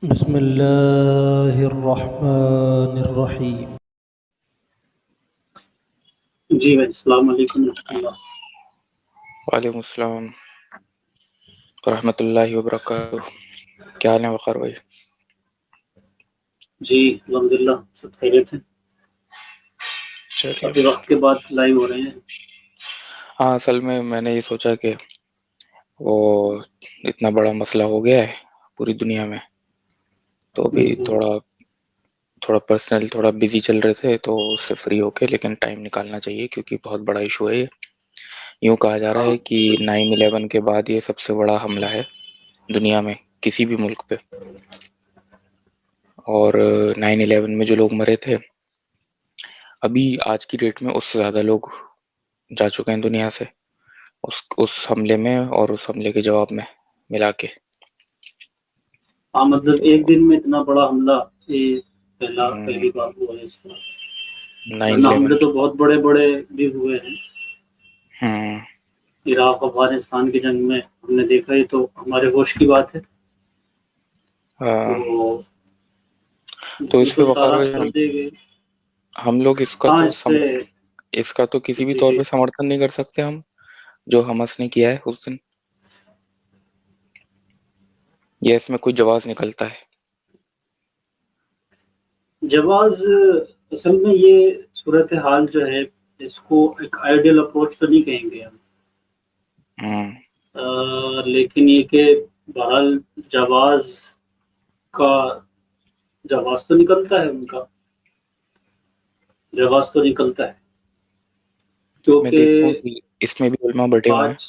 بسم اللہ الرحمن الرحیم. جی بھائی السلام علیکم ورحمۃ اللہ. وعلیکم السلام ورحمۃ اللہ وبرکاتہ. کیا حال ہے وقار بھائی؟ جی الحمدللہ سب خیریت ہے. چلیے. کافی وقت کے بعد لائیو ہو رہے ہیں. ہاں اصل میں نے یہ سوچا کہ وہ اتنا بڑا مسئلہ ہو گیا ہے پوری دنیا میں، تو بھی تھوڑا پرسنل تھوڑا بزی چل رہے تھے، تو اس سے فری ہو کے لیکن ٹائم نکالنا چاہیے کیونکہ بہت بڑا ایشو ہے یہ. یوں کہا جا رہا ہے کہ 9/11 کے بعد یہ سب سے بڑا حملہ ہے دنیا میں کسی بھی ملک پہ، اور 9/11 میں جو لوگ مرے تھے ابھی آج کی ڈیٹ میں اس سے زیادہ لوگ جا چکے ہیں دنیا سے اس حملے میں اور اس حملے کے جواب میں ملا کے. ہاں مطلب ایک دن میں اتنا بڑا حملہ یہ پہلی بار ہوا ہے اس طرح. ورنہ 9/11 حملے تو بہت بڑے بڑے بھی ہوئے ہیں. ہاں عراق افغانستان کی جنگ میں ہم نے دیکھا، یہ تو ہمارے ہوش کی بات ہے. تو اس پہ وقار تارا بھائی کر دے گئے. ہم لوگ اس کا تو کسی بھی جی طور جی پہ سمرتھن نہیں کر سکتے ہم، جو حماس نے کیا ہے اس دن، یا اس میں کوئی جواز نکلتا ہے؟ جواز اصل میں یہ صورتحال جو ہے اس کو ایک آئیڈیل اپروچ تو نہیں کہیں گے ہم، ہاں لیکن یہ کہ بہرحال جواز تو نکلتا ہے، ان کا جواز تو نکلتا ہے میں دیکھتا ہوں کیونکہ کہ اس میں بھی علماء بٹے ہوئے ہیں. آج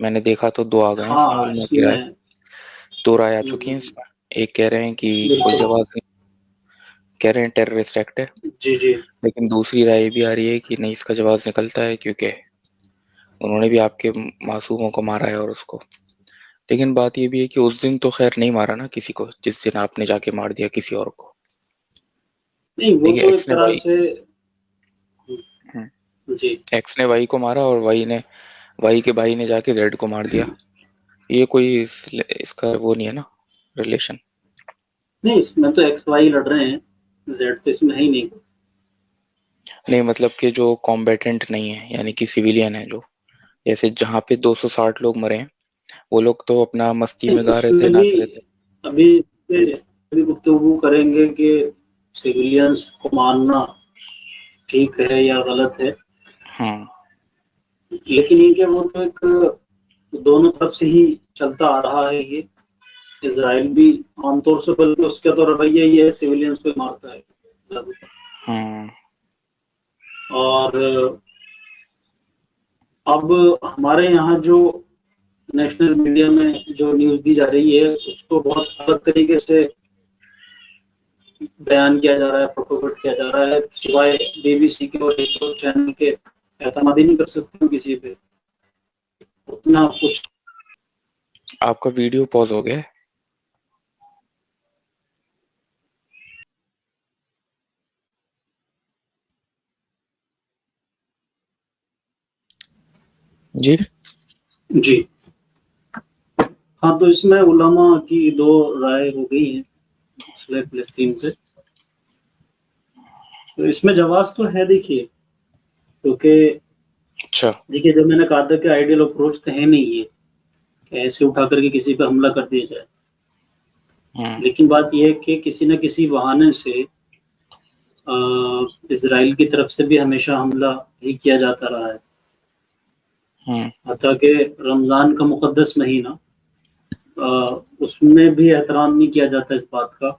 میں نے دیکھا تو دو آ گئے ہیں اس میں علماء اس کی رائے، میں 2 رائے آ چکی ہیں اس میں. ایک کہہ رہے ہیں کہ کوئی بالکل. جواز نہیں، کہہ رہے ہیں ٹیررسٹ ایکٹ ہے، جی جی لیکن دوسری رائے بھی آ رہی ہے کہ نہیں اس کا جواز نکلتا ہے کیونکہ انہوں نے بھی آپ کے معصوموں کو مارا ہے اور اس کو. لیکن بات یہ بھی ہے کہ اس دن تو خیر نہیں مارا نا کسی کو، جس دن آپ نے جا کے مار دیا کسی اور کو. نہیں، وہ دیکھیے تو ایک طرح سے جی ایکس نے وائی کو مارا اور وائی کے بھائی نے جا کے زیڈ کو مار دیا. یہ کوئی اس کا وہ نہیں ہے نا ریلیشن. نہیں، اس میں تو ایکس وائی لڑ رہے ہیں، زیڈ تو اس میں ہے ہی نہیں. نہیں مطلب کہ جو کمبیٹنٹ نہیں ہے، یعنی کہ سویلین ہے، جو جیسے جہاں پہ 260 لوگ مرے ہیں وہ لوگ تو اپنا مستی میں گا اس رہے تھے، میں بھی ناچ رہے تھے. ابھی گفتگو کریں گے کہ سویلینز کو مارنا ٹھیک ہے یا غلط ہے، ہاں لیکن یہ کہ وہ تو ایک دونوں طرف سے ہی چلتا آ رہا ہے. یہ اسرائیل بھی عام طور سے، بلکہ اس کا تو رویہ یہ ہے سویلینز کو مارتا ہے زیادہ تر. ہاں اور اب ہمارے یہاں جو نیشنل میڈیا میں جو نیوز دی جا رہی ہے اس کو بہت غلط طریقے سے بیان کیا جا رہا ہے، پروپوگیٹ کیا جا رہا ہے. سوائے BBC کے اور ایک دو چینل کے اعتماد ہی نہیں کر سکتے ہوں کسی پہ اتنا کچھ. آپ کا ویڈیو پاز ہو گیا ہے. جی جی ہاں، تو اس میں علماء کی 2 رائے ہو گئی ہیں مسئلہ فلسطین پہ. تو اس میں جواز تو ہے. دیکھیے کیونکہ اچھا جو میں نے کہا تھا کہ آئیڈیل اپروچ تو ہے نہیں یہ کہ ایسے اٹھا کر کے کسی پہ حملہ کر دیا جائے. ہاں لیکن بات یہ ہے کہ کسی نہ کسی بہانے سے اسرائیل کی طرف سے بھی ہمیشہ حملہ ہی کیا جاتا رہا ہے. ہاں حتیٰ کہ رمضان کا مقدس مہینہ اس میں بھی احترام نہیں کیا جاتا اس بات کا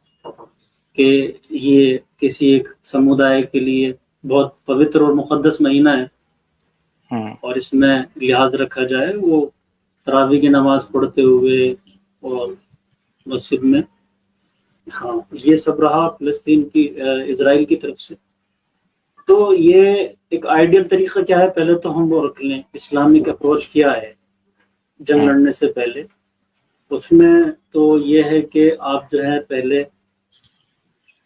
کہ یہ کسی ایک سمودائے کے لیے بہت پوتر اور مقدس مہینہ ہے ہاں اور اس میں لحاظ رکھا جائے. وہ تراویح کی نماز پڑھتے ہوئے اور مسجد میں، ہاں یہ سب رہا فلسطین کی اسرائیل کی طرف سے. تو یہ ایک آئیڈیل طریقہ کیا ہے، پہلے تو ہم وہ رکھ لیں اسلامک اپروچ کیا ہے جنگ ہاں لڑنے سے پہلے. اس میں تو یہ ہے کہ آپ جو ہے پہلے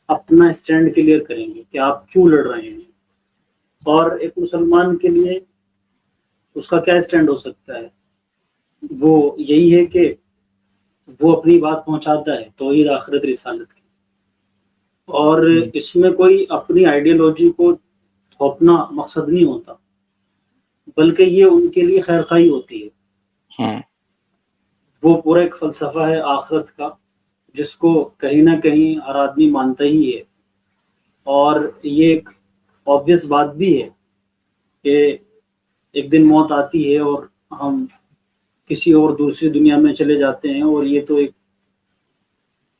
اپنا اسٹینڈ کلیئر کریں گے کہ آپ کیوں لڑ رہے ہیں. اور ایک مسلمان کے لیے اس کا کیا اسٹینڈ ہو سکتا ہے، وہ یہی ہے کہ وہ اپنی بات پہنچاتا ہے توحید آخرت رسالت کی، اور اس میں کوئی اپنی آئیڈیالوجی کو تھوپنا مقصد نہیں ہوتا، بلکہ یہ ان کے لیے خیر خواہی ہوتی ہے۔ ہاں وہ پورا ایک فلسفہ ہے آخرت کا جس کو کہیں نہ کہیں ہر آدمی مانتا ہی ہے، اور یہ ایک obvious بات بھی ہے کہ ایک دن موت آتی ہے اور ہم کسی اور دوسری دنیا میں چلے جاتے ہیں، اور یہ تو ایک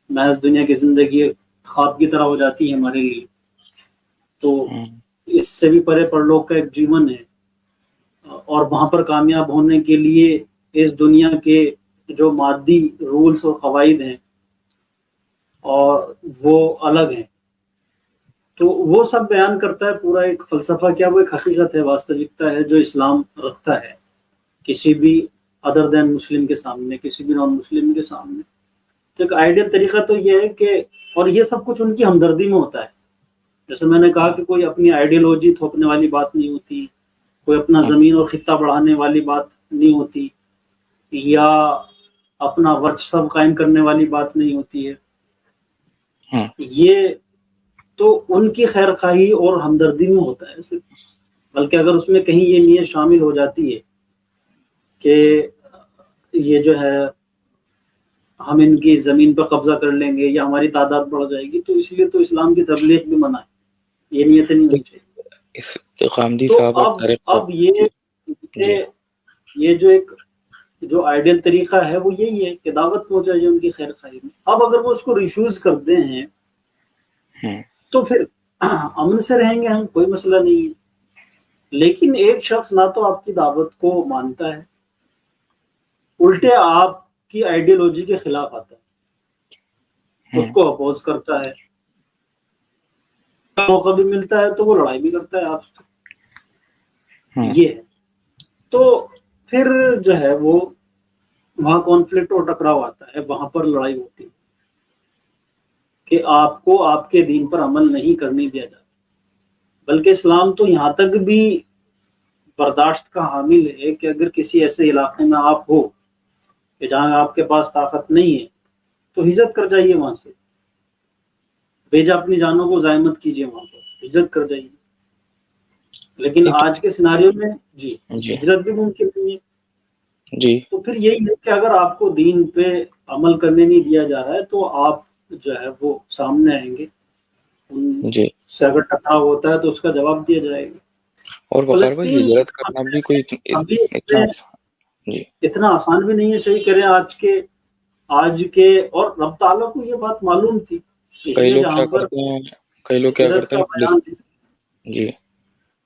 محض دنیا کی زندگی ایک خواب کی طرح ہو جاتی ہے ہمارے لیے۔ تو ہاں اس سے بھی پرے پرلوک کا ایک جیون ہے، اور وہاں پر کامیاب ہونے کے لیے اس دنیا کے جو مادی رولز اور قواعد ہیں اور وہ الگ ہیں۔ تو وہ سب بیان کرتا ہے پورا ایک فلسفہ، کیا وہ ایک حقیقت ہے، واستوکتا ہے جو اسلام رکھتا ہے کسی بھی ادر دین مسلم کے سامنے، کسی بھی نان مسلم کے سامنے۔ تو ایک آئیڈیل طریقہ تو یہ ہے کہ، اور یہ سب کچھ ان کی ہمدردی میں ہوتا ہے۔ جیسے میں نے کہا کہ کوئی اپنی آئیڈیالوجی تھوپنے والی بات نہیں ہوتی، کوئی اپنا زمین اور خطہ بڑھانے والی بات نہیں ہوتی، یا اپنا ورچسو قائم کرنے والی بات نہیں ہوتی ہے۔ ہاں یہ تو ان کی خیر خواہی اور ہمدردی میں ہوتا ہے صرف، بلکہ اگر اس میں کہیں یہ نیت شامل ہو جاتی ہے کہ یہ جو ہے ہم ان کی زمین پہ قبضہ کر لیں گے یا ہماری تعداد بڑھ جائے گی، تو اس لیے تو اسلام کی تبلیغ بھی منع ہے، یہ نیتیں نہیں ہونی چاہیے۔ اس خامدی تو صاحب اور اب طارق صاحب اب یہ جی یہ جو ایک جو آئیڈیل طریقہ ہے وہ یہی ہے کہ دعوت پہنچائے ان کی خیر خواہی میں۔ اب اگر وہ اس کو ریفیوز کرتے ہیں ہاں تو پھر امن سے رہیں گے ہم، کوئی مسئلہ نہیں ہے۔ لیکن ایک شخص نہ تو آپ کی دعوت کو مانتا ہے، الٹے آپ کی آئیڈیالوجی کے خلاف آتا ہے، اس کو اپوز کرتا ہے، موقع بھی ملتا ہے تو وہ لڑائی بھی کرتا ہے آپ سے، ہاں یہ ہے۔ تو پھر جو ہے وہ وہاں کانفلکٹ اور ٹکراؤ آتا ہے، وہاں پر لڑائی ہوتی ہے کہ آپ کو آپ کے دین پر عمل نہیں کرنے دیا جاتا۔ بلکہ اسلام تو یہاں تک بھی برداشت کا حامل ہے کہ اگر کسی ایسے علاقے میں آپ ہو کہ جہاں آپ کے پاس طاقت نہیں ہے تو ہجرت کر جائیے، وہاں سے بھیجا اپنی جانوں کو ضائع مت کیجیے، وہاں پر ہجرت کر جائیے۔ لیکن ایک آج کے سیناریو میں جی جی ہجرت بھی ممکن نہیں ہے۔ جی تو پھر یہی ہے کہ اگر آپ کو دین پہ عمل کرنے نہیں دیا جا رہا ہے تو آپ جو ہے وہ سامنے آئیں گے، ان جی سے اگر ٹکراؤ ہوتا ہے تو اس کا جواب دیا جائے گا۔ اور وقار بھائی فلسطین ہجرت کرنا بھی کوئی ابھی اتنا جی اتنا آسان بھی نہیں ہے، صحیح کریں آج کے اور رب تعالیٰ کو یہ بات معلوم تھی، اس کئی لیے لوگ جہاں کیا پر کرتے ہیں کئی لوگ کیا ہجرت کرتے کا ہیں بیان جی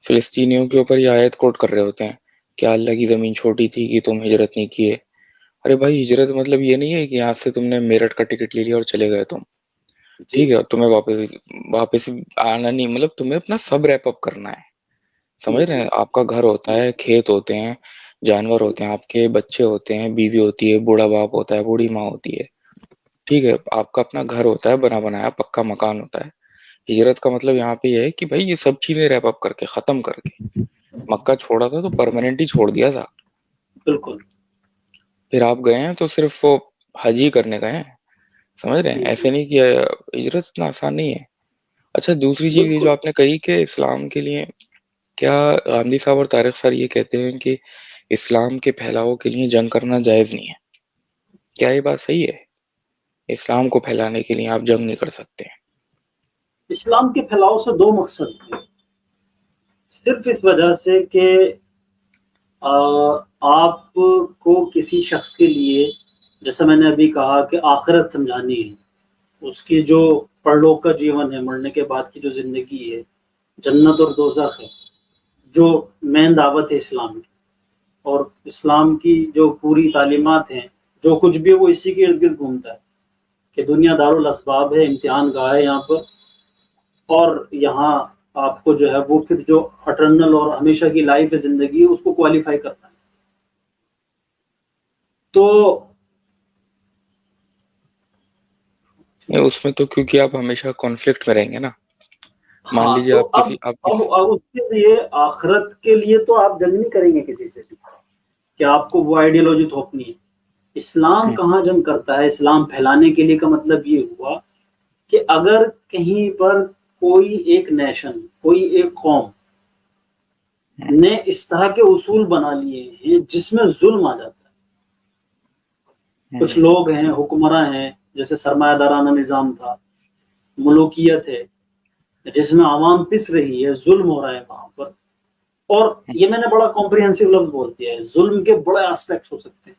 فلسطینیوں کے اوپر یہ آیت کوٹ کر رہے ہوتے ہیں کہ اللہ کی زمین چھوٹی تھی کہ تم ہجرت نہیں کیے۔ ارے بھائی ہجرت مطلب یہ نہیں ہے کہ یہاں سے تم نے میرٹھ کا ٹکٹ لے لیا اور چلے گئے تم، جی ٹھیک ہے، تمہیں واپس آنا نہیں، مطلب تمہیں اپنا سب ریپ اپ کرنا ہے، سمجھ رہے ہیں؟ آپ کا گھر ہوتا ہے، کھیت ہوتے ہیں، جانور ہوتے ہیں، آپ کے بچے ہوتے ہیں، بیوی ہوتی ہے، بوڑھا باپ ہوتا ہے، بوڑھی ماں ہوتی ہے، ٹھیک ہے، آپ کا اپنا گھر ہوتا ہے، بنا بنایا پکا مکان ہوتا ہے۔ ہجرت کا مطلب یہاں پہ یہ ہے کہ بھائی یہ سب چیزیں ریپ اپ کر کے ختم کر کے مکہ چھوڑا تھا تو پرماننٹ ہی چھوڑ دیا تھا، بالکل پھر آپ گئے ہیں تو صرف وہ حج ہی کرنے گئے ہیں، سمجھ رہے ہیں؟ جی ایسے نہیں کہ ہجرت اتنا آسان نہیں ہے۔ اچھا دوسری چیز یہ بالکل جو آپ نے کہی کہ اسلام کے لیے، کیا غامدی صاحب اور طارق سر یہ کہتے ہیں کہ اسلام کے پھیلاؤ کے لیے جنگ کرنا جائز نہیں ہے؟ کیا یہ بات صحیح ہے؟ اسلام کو پھیلانے کے لیے آپ جنگ نہیں کر سکتے؟ اسلام کے پھیلاؤ سے دو مقصد ہیں، صرف اس وجہ سے کہ آپ کو کسی شخص کے لیے، جیسا میں نے ابھی کہا کہ آخرت سمجھانی ہے، اس کی جو پرلوک کا جیون ہے، مرنے کے بعد کی جو زندگی ہے، جنت اور دوزخ ہے، جو مین دعوت ہے اسلام کی، اور اسلام کی جو پوری تعلیمات ہیں، جو کچھ بھی ہے وہ اسی کے ارد گرد گھومتا ہے کہ دنیا دارالاسباب ہے، امتحان گاہ ہے یہاں پر، اور یہاں آپ کو جو ہے وہ پھر جو اٹرنل اور ہمیشہ کی لائف ہے، زندگی ہے، اس کو کوالیفائی کرنا ہے۔ تو اس میں تو کیونکہ آپ ہمیشہ کانفلکٹ میں رہیں گے نا، مان ہاں، لیجیے تو آپ کسی اب اس کے لیے آخرت کے لیے تو آپ جنگ نہیں کریں گے کسی سے بھی کہ آپ کو وہ آئیڈیالوجی تھوپنی ہے، اسلام کہاں جنگ کرتا ہے؟ اسلام پھیلانے کے لیے کا مطلب یہ ہوا کہ اگر کہیں پر کوئی ایک نیشن، کوئی ایک قوم نے اس طرح کے اصول بنا لیے ہیں جس میں ظلم آ جاتا ہے، کچھ لوگ ہیں حکمراں ہیں، جیسے سرمایہ دارانہ نظام تھا، ملوکیت ہے جس میں عوام پس رہی ہے، ظلم ہو رہا ہے وہاں پر. اور یہ میں نے بڑا کمپریہنسو لفظ بول دیا ہے، ظلم کے بڑے اسپیکٹس ہو سکتے ہیں،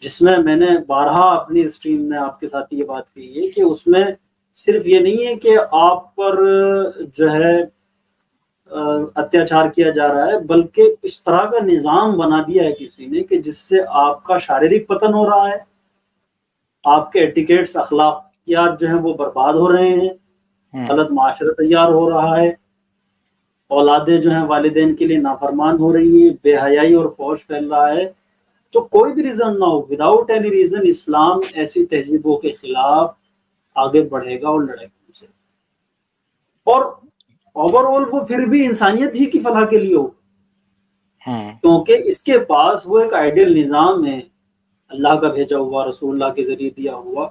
جس میں نے بارہا اپنی اسٹریم میں آپ کے ساتھ یہ بات کی ہے کہ اس میں صرف یہ نہیں ہے کہ آپ پر جو ہے اتیاچار کیا جا رہا ہے، بلکہ اس طرح کا نظام بنا دیا ہے کسی نے کہ جس سے آپ کا شاریرک پتن ہو رہا ہے، آپ کے ایٹیکیٹس، اخلاقیات جو ہیں وہ برباد ہو رہے ہیں، غلط معاشرہ تیار ہو رہا ہے، اولادیں جو ہیں والدین کے لیے نافرمان ہو رہی ہیں، بے حیائی اور فحش پھیل رہا ہے. تو کوئی بھی ریزن نہ ہو، وداؤٹ اینی ریزن اسلام ایسی تہذیبوں کے خلاف آگے بڑھے گا اور لڑے گا ان سے، اور اوور آل وہ پھر بھی انسانیت ہی کی فلاح کے لیے ہو، کیونکہ اس کے پاس وہ ایک آئیڈیل نظام ہے اللہ کا بھیجا ہوا، رسول اللہ کے ذریعے دیا ہوا،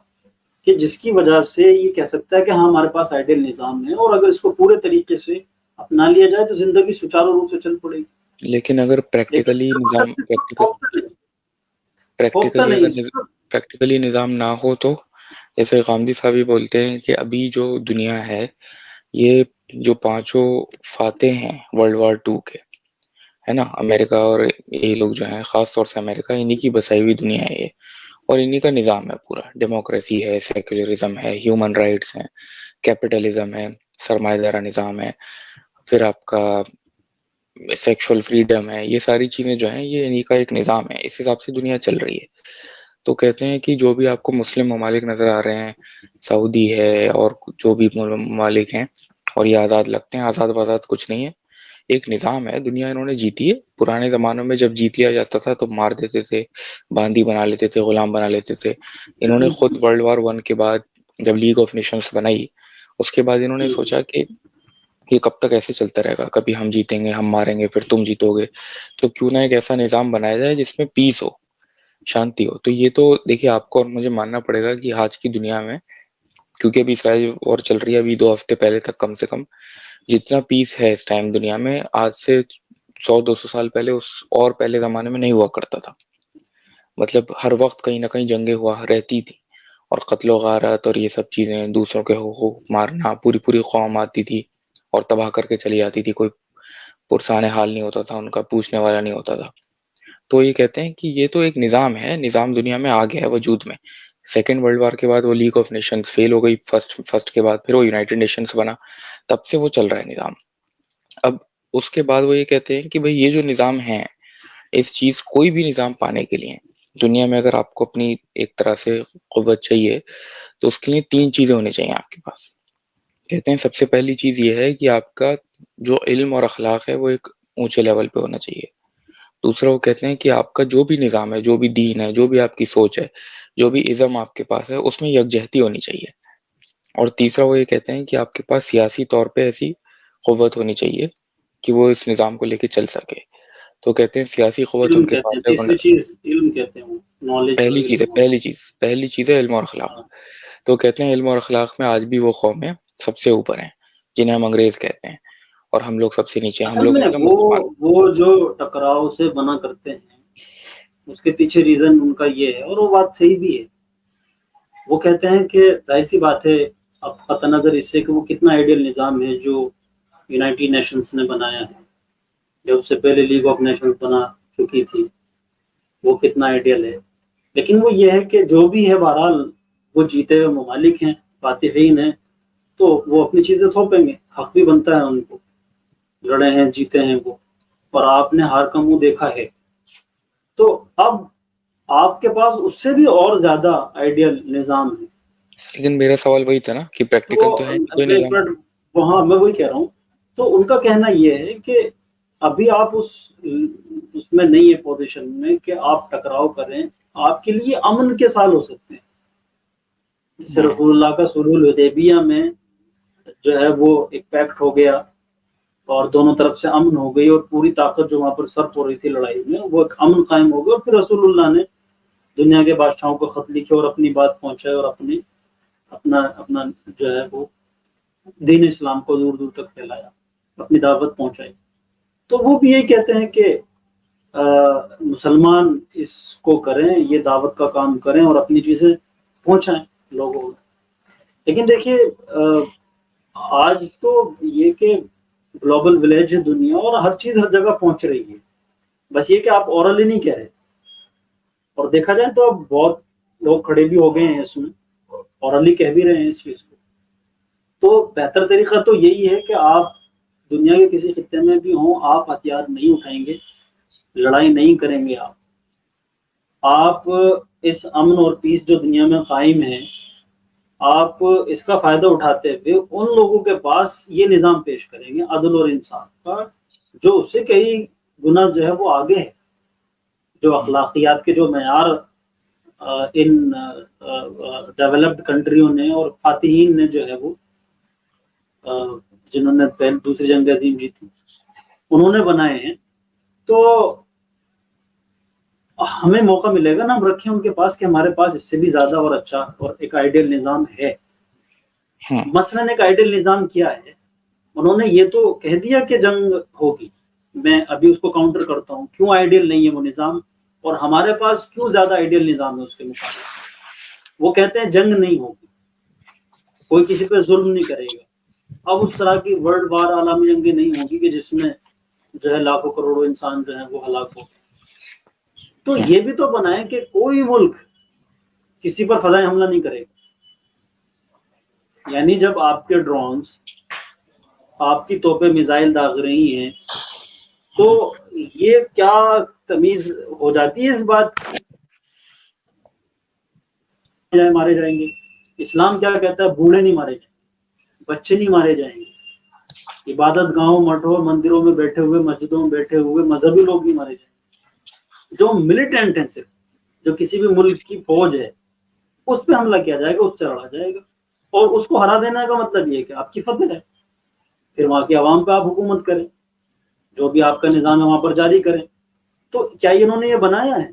کہ جس کی وجہ سے یہ کہہ سکتا ہے کہ ہاں ہمارے پاس آئیڈیل نظام ہے، اور اگر اس کو پورے طریقے سے اپنا لیا جائے تو زندگی سچارو روپ سے چل پڑے گی. لیکن اگر پریکٹیکلی نظام نہ ہو تو جیسے غامدی صاحب بھی بولتے ہیں کہ ابھی جو دنیا ہے، یہ جو 5 فاتح ہیں ورلڈ وار 2 کے، ہے نا، امریکہ اور یہ لوگ جو ہیں، خاص طور سے امریکہ، انہی کی بسائی ہوئی دنیا ہے یہ، اور انہی کا نظام ہے پورا. ڈیموکریسی ہے، سیکولرزم ہے، ہیومن رائٹس ہیں، کیپٹلزم ہے، سرمایہ دارہ نظام ہے، پھر آپ کا سیکشول فریڈم ہے. یہ ساری چیزیں جو ہیں یہ انہی کا ایک نظام ہے، اس حساب سے دنیا چل رہی ہے. تو کہتے ہیں کہ جو بھی آپ کو مسلم ممالک نظر آ رہے ہیں، سعودی ہے اور جو بھی ممالک ہیں، اور یہ آزاد لگتے ہیں، آزاد بازاد کچھ نہیں ہے، ایک نظام ہے، دنیا انہوں نے جیتی ہے. پرانے زمانوں میں جب جیت لیا جاتا تھا تو مار دیتے تھے، باندی بنا لیتے تھے، غلام بنا لیتے تھے. انہوں نے خود ورلڈ وار 1 کے بعد جب لیگ آف نیشنز بنائی، اس کے بعد انہوں نے سوچا کہ یہ کب تک ایسے چلتا رہے گا، کبھی ہم جیتیں گے، ہم ماریں گے، پھر تم جیتو گے، تو کیوں نہ ایک ایسا نظام بنایا جائے جس میں پیس ہو، شانتی ہو. تو یہ تو دیکھیے آپ کو اور مجھے ماننا پڑے گا کہ آج کی دنیا میں، کیونکہ ابھی اسرائیل اور چل رہی ہے، ابھی 2 ہفتے پہلے تک کم سے کم جتنا پیس ہے اس ٹائم دنیا میں، آج سے 100-200 سال پہلے اس اور پہلے زمانے میں نہیں ہوا کرتا تھا. مطلب ہر وقت کہیں نہ کہیں جنگیں ہوا رہتی تھی، اور قتل و غارت اور یہ سب چیزیں، دوسروں کے حقوق مارنا، پوری پوری قوم آتی تھی اور تباہ کر کے چلی جاتی تھی، کوئی پرسان حال نہیں ہوتا تھا ان کا، پوچھنے والا نہیں ہوتا تھا. تو یہ کہتے ہیں کہ یہ تو ایک نظام ہے، نظام دنیا میں آ گیا ہے وجود میں. سیکنڈ ورلڈ وار کے بعد وہ لیگ آف نیشنز فیل ہو گئی، فرسٹ کے بعد پھر وہ یونائٹڈ نیشنز بنا، تب سے وہ چل رہا ہے نظام. اب اس کے بعد وہ یہ کہتے ہیں کہ بھئی یہ جو نظام ہے، اس چیز کوئی بھی نظام پانے کے لیے دنیا میں اگر آپ کو اپنی ایک طرح سے قوت چاہیے تو اس کے لیے 3 چیزیں ہونی چاہیے آپ کے پاس. کہتے ہیں سب سے پہلی چیز یہ ہے کہ آپ کا جو علم اور اخلاق ہے وہ ایک اونچے لیول پہ ہونا چاہیے. دوسرا وہ کہتے ہیں کہ آپ کا جو بھی نظام ہے، جو بھی دین ہے، جو بھی آپ کی سوچ ہے، جو بھی ازم آپ کے پاس ہے، اس میں یکجہتی ہونی چاہیے. اور تیسرا وہ یہ کہتے ہیں کہ آپ کے پاس سیاسی طور پہ ایسی قوت ہونی چاہیے کہ وہ اس نظام کو لے کے چل سکے. تو کہتے ہیں سیاسی قوت علم ان کے کہتے ہیں، پاس ہے. تیسری چیز علم کہتے ہیں، نالج اور علم. پہلی چیز ہے علم اور اخلاق. تو کہتے ہیں علم اور اخلاق میں آج بھی وہ قومیں سب سے اوپر ہیں جنہیں ہم انگریز کہتے ہیں، اور ہم لوگ سب سے نیچے ہیں، ہم اصل لوگ میں مطلب مسلمان. وہ جو ٹکراؤ سے بنا کرتے ہیں، اس کے پیچھے ریزن ان کا یہ ہے، اور وہ بات صحیح بھی ہے. وہ کہتے ہیں کہ ظاہر سی بات ہے، اب قطع نظر اس سے کہ وہ کتنا آئیڈیل نظام ہے جو یونائٹڈ نیشنز نے بنایا ہے، یا اس سے پہلے لیگ آف نیشنز بنا چکی تھی، وہ کتنا آئیڈیل ہے. لیکن وہ یہ ہے کہ جو بھی ہے بہرحال وہ جیتے ہوئے ممالک ہیں، فاتحین ہیں، تو وہ اپنی چیزیں تھوپیں گے، حق بھی بنتا ہے ان کو، لڑے ہیں، جیتے ہیں وہ، اور آپ نے ہار کا منہ دیکھا ہے. تو اب آپ کے پاس اس سے بھی اور زیادہ آئیڈیل نظام ہے. لیکن میرا سوال وہی تھا نا کہ پریکٹیکل تو ہے کوئی ایک نظام. منٹ، وہاں میں وہی کہہ رہا ہوں. تو ان کا کہنا یہ ہے کہ ابھی آپ اس میں نہیں ہے پوزیشن میں کہ آپ ٹکراؤ کریں. آپ کے لیے امن کے سال ہو سکتے ہیں، جیسے رسول اللہ کا صلح الحدیبیہ میں جو ہے وہ ایک پیکٹ ہو گیا اور دونوں طرف سے امن ہو گئی، اور پوری طاقت جو وہاں پر صرف ہو رہی تھی لڑائی میں وہ ایک امن قائم ہو گیا، اور پھر رسول اللہ نے دنیا کے بادشاہوں کو خط لکھے اور اپنی بات پہنچائے اور اپنا جو ہے وہ دین اسلام کو دور دور تک پھیلایا، اپنی دعوت پہنچائی. تو وہ بھی یہی کہتے ہیں کہ مسلمان اس کو کریں، یہ دعوت کا کام کریں اور اپنی چیزیں پہنچائیں لوگوں کو. لیکن دیکھیے آج تو یہ کہ گلوبل ولیج ہے دنیا، اور ہر چیز ہر جگہ پہنچ رہی ہے، بس یہ کہ آپ اورلی نہیں کہہ رہے. اور دیکھا جائے تو اب بہت لوگ کھڑے بھی ہو گئے ہیں اس میں، اورلی کہہ بھی رہے ہیں اس چیز کو. تو بہتر طریقہ تو یہی ہے کہ آپ دنیا کے کسی خطے میں بھی ہوں، آپ ہتھیار نہیں اٹھائیں گے، لڑائی نہیں کریں گے. آپ اس امن اور پیس جو دنیا میں قائم ہے، آپ اس کا فائدہ اٹھاتے ہوئے ان لوگوں کے پاس یہ نظام پیش کریں گے عدل اور انصاف کا، جو اس سے کئی گنا جو ہے وہ آگے ہے، جو اخلاقیات کے جو معیار ان ڈیولپڈ کنٹریوں نے اور فاتحین نے جو ہے وہ جنہوں نے دوسری جنگ عظیم جیتی انہوں نے بنائے ہیں. تو ہمیں موقع ملے گا نا ہم رکھیں ان کے پاس کہ ہمارے پاس اس سے بھی زیادہ اور اچھا اور ایک آئیڈیل نظام ہے. مثلاً ایک آئیڈیل نظام کیا ہے؟ انہوں نے یہ تو کہہ دیا کہ جنگ ہوگی، میں ابھی اس کو کاؤنٹر کرتا ہوں، کیوں آئیڈیل نہیں ہے وہ نظام، اور ہمارے پاس کیوں زیادہ آئیڈیل نظام ہے اس کے مقابلے. وہ کہتے ہیں جنگ نہیں ہوگی، کوئی کسی پہ ظلم نہیں کرے گا. اب اس طرح کی ورلڈ وار عالمی جنگیں نہیں ہوگی کہ جس میں جو ہے لاکھوں کروڑوں انسان جو ہیں وہ ہلاک ہو. تو یہ بھی تو بنائیں کہ کوئی ملک کسی پر فضائی حملہ نہیں کرے گا. یعنی جب آپ کے ڈرونز آپ کی توپیں میزائل داغ رہی ہیں تو یہ کیا تمیز ہو جاتی ہے اس بات مارے جائیں گے؟ اسلام کیا کہتا ہے؟ بوڑھے نہیں مارے جائیں گے، بچے نہیں مارے جائیں گے، عبادت گاہوں مٹھوں مندروں میں بیٹھے ہوئے مسجدوں میں بیٹھے ہوئے مذہبی لوگ نہیں مارے جائیں گے. جو ملیٹنٹ ہیں، صرف جو کسی بھی ملک کی فوج ہے اس پہ حملہ کیا جائے گا، اس سے لڑا جائے گا، اور اس کو ہرا دینے کا مطلب یہ ہے کہ آپ کی فتح ہے. پھر وہاں کی عوام پہ آپ حکومت کریں، جو بھی آپ کا نظام ہے وہاں پر جاری کریں. تو کیا انہوں نے یہ بنایا ہے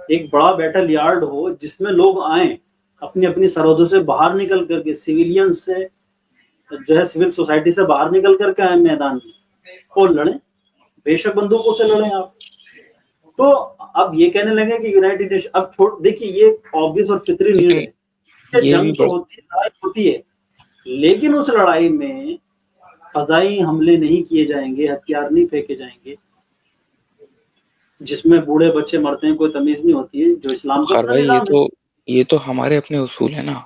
ایک بڑا بیٹل یارڈ ہو جس میں لوگ آئیں اپنی اپنی سرحدوں سے باہر نکل کر کے، سویلین سے جو ہے سول سوسائٹی سے باہر نکل کر کے آئیں میدان میں اور لڑیں، بے شک بندوقوں سے لڑیں آپ. تو اب یہ کہنے لگے کہ یونائٹڈ نیشن اب دیکھیے یہ آبویس اور فطری نیڈ ہے کہ جنگ تو ہوتی ہے، لڑائی ہوتی ہے، لیکن اس لڑائی میں فضائی حملے نہیں کیے جائیں گے، ہتھیار نہیں پھینکے جائیں گے جس میں بوڑھے بچے مرتے ہیں، کوئی تمیز نہیں ہوتی ہے، جو اسلام کا اپنا نظام ہے. یہ تو ہمارے اپنے اصول ہیں نا،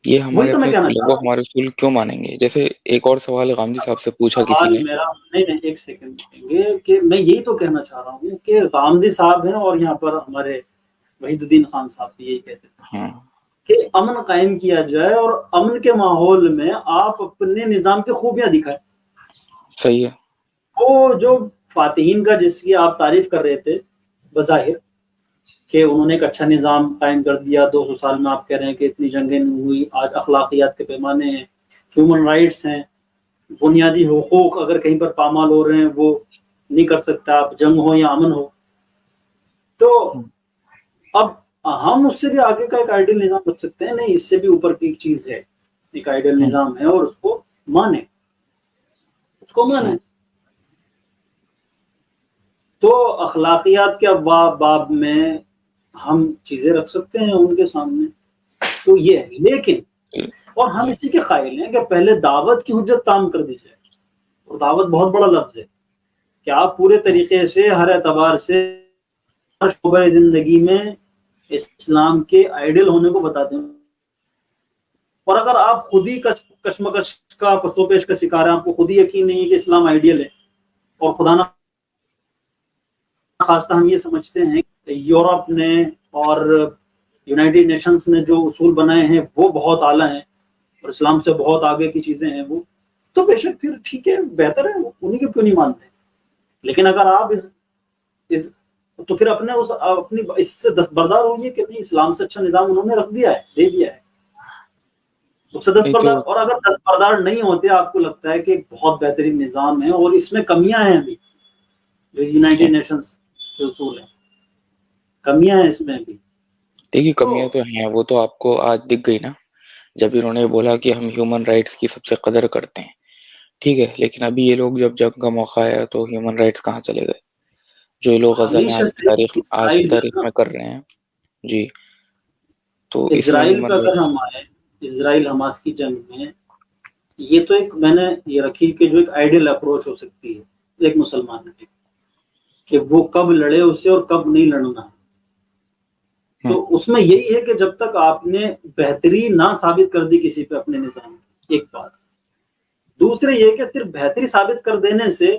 یہ ہمارے اپنے اصول ہیں، وہ ہمارے اصول کیوں مانیں گے؟ جیسے ایک اور سوال غامدی صاحب سے پوچھا کسی نے. میرا نہیں ایک سیکنڈ دیں گے کہ میں یہی تو کہنا چاہ رہا ہوں کہ غامدی صاحب ہیں اور یہاں پر ہمارے وحید الدین خان صاحب بھی یہی کہتے ہیں کہ امن قائم کیا جائے اور امن کے ماحول میں آپ اپنے نظام کی خوبیاں دکھائیں. صحیح ہے. وہ جو فاتحین کا جس کی آپ تعریف کر رہے تھے بظاہر کہ انہوں نے ایک اچھا نظام قائم کر دیا، 200 سال میں آپ کہہ رہے ہیں کہ اتنی جنگیں نہیں ہوئی، آج اخلاقیات کے پیمانے ہیں، ہیومن رائٹس ہیں، بنیادی حقوق اگر کہیں پر پامال ہو رہے ہیں وہ نہیں کر سکتا، آپ جنگ ہو یا امن ہو. تو اب ہم اس سے بھی آگے کا ایک آئیڈیل نظام بچ سکتے ہیں؟ نہیں، اس سے بھی اوپر کی ایک چیز ہے، ایک آئیڈیل نظام ہے اور اس کو مانیں، اس کو مانیں. تو اخلاقیات کے باب میں ہم چیزیں رکھ سکتے ہیں ان کے سامنے، تو یہ ہے. لیکن اور ہم اسی کے قائل ہیں کہ پہلے دعوت کی حجت تام کر دی جائے. اور دعوت بہت بڑا لفظ ہے کہ آپ پورے طریقے سے ہر اعتبار سے ہر شعبہ زندگی میں اسلام کے آئیڈیل ہونے کو بتاتے ہیں. اور اگر آپ خود ہی کشمکش کا پسو پیش کا شکار ہیں، آپ کو خود ہی یقین نہیں ہے کہ اسلام آئیڈیل ہے، اور خدا نہ خاصہ ہم یہ سمجھتے ہیں کہ یورپ نے اور یونائٹڈ نیشنز نے جو اصول بنائے ہیں وہ بہت اعلیٰ ہیں اور اسلام سے بہت آگے کی چیزیں ہیں وہ، تو بے شک پھر ٹھیک ہے، بہتر ہے، انہیں کو کیوں نہیں مانتے. لیکن اگر آپ اس تو پھر اپنی اس سے دستبردار ہوئیے کہ نہیں، اسلام سے اچھا نظام انہوں نے رکھ دیا ہے، دے دیا ہے، اس سے دستبردار. اور اگر دستبردار نہیں ہوتے، آپ کو لگتا ہے کہ ایک بہت بہترین نظام ہے اور اس میں کمیاں ہیں ابھی جو یونائٹڈ نیشنز کے اصول ہیں، کمیاں ہیں اس میں بھی. دیکھیے کمیاں تو ہیں، وہ تو آپ کو آج دکھ گئی نا جب انہوں نے بولا کہ ہم ہیومن رائٹس کی سب سے قدر کرتے ہیں، ٹھیک ہے، لیکن ابھی یہ لوگ جب جنگ کا موقع آیا تو ہیومن رائٹس کہاں چلے گئے؟ جو یہ لوگ غزہ میں ہمیشہ سے آج کی اسرائیل تاریخ میں کر رہے ہیں جی، تو اس میں اسرائیل پہ ہیومن اگر رائٹس. ہم آئے، اسرائیل حماس کی جنگ میں یہ تو ایک میں نے یہ رکھی کہ جو ایک آئیڈیل اپروچ ہو سکتی ہے ایک مسلمان کی، کہ وہ کب لڑے اسے اور کب نہیں لڑنا. تو اس میں یہی ہے کہ جب تک آپ نے بہتری نہ ثابت کر دی کسی پہ اپنے نظام، ایک بات. دوسرے یہ کہ صرف بہتری ثابت کر دینے سے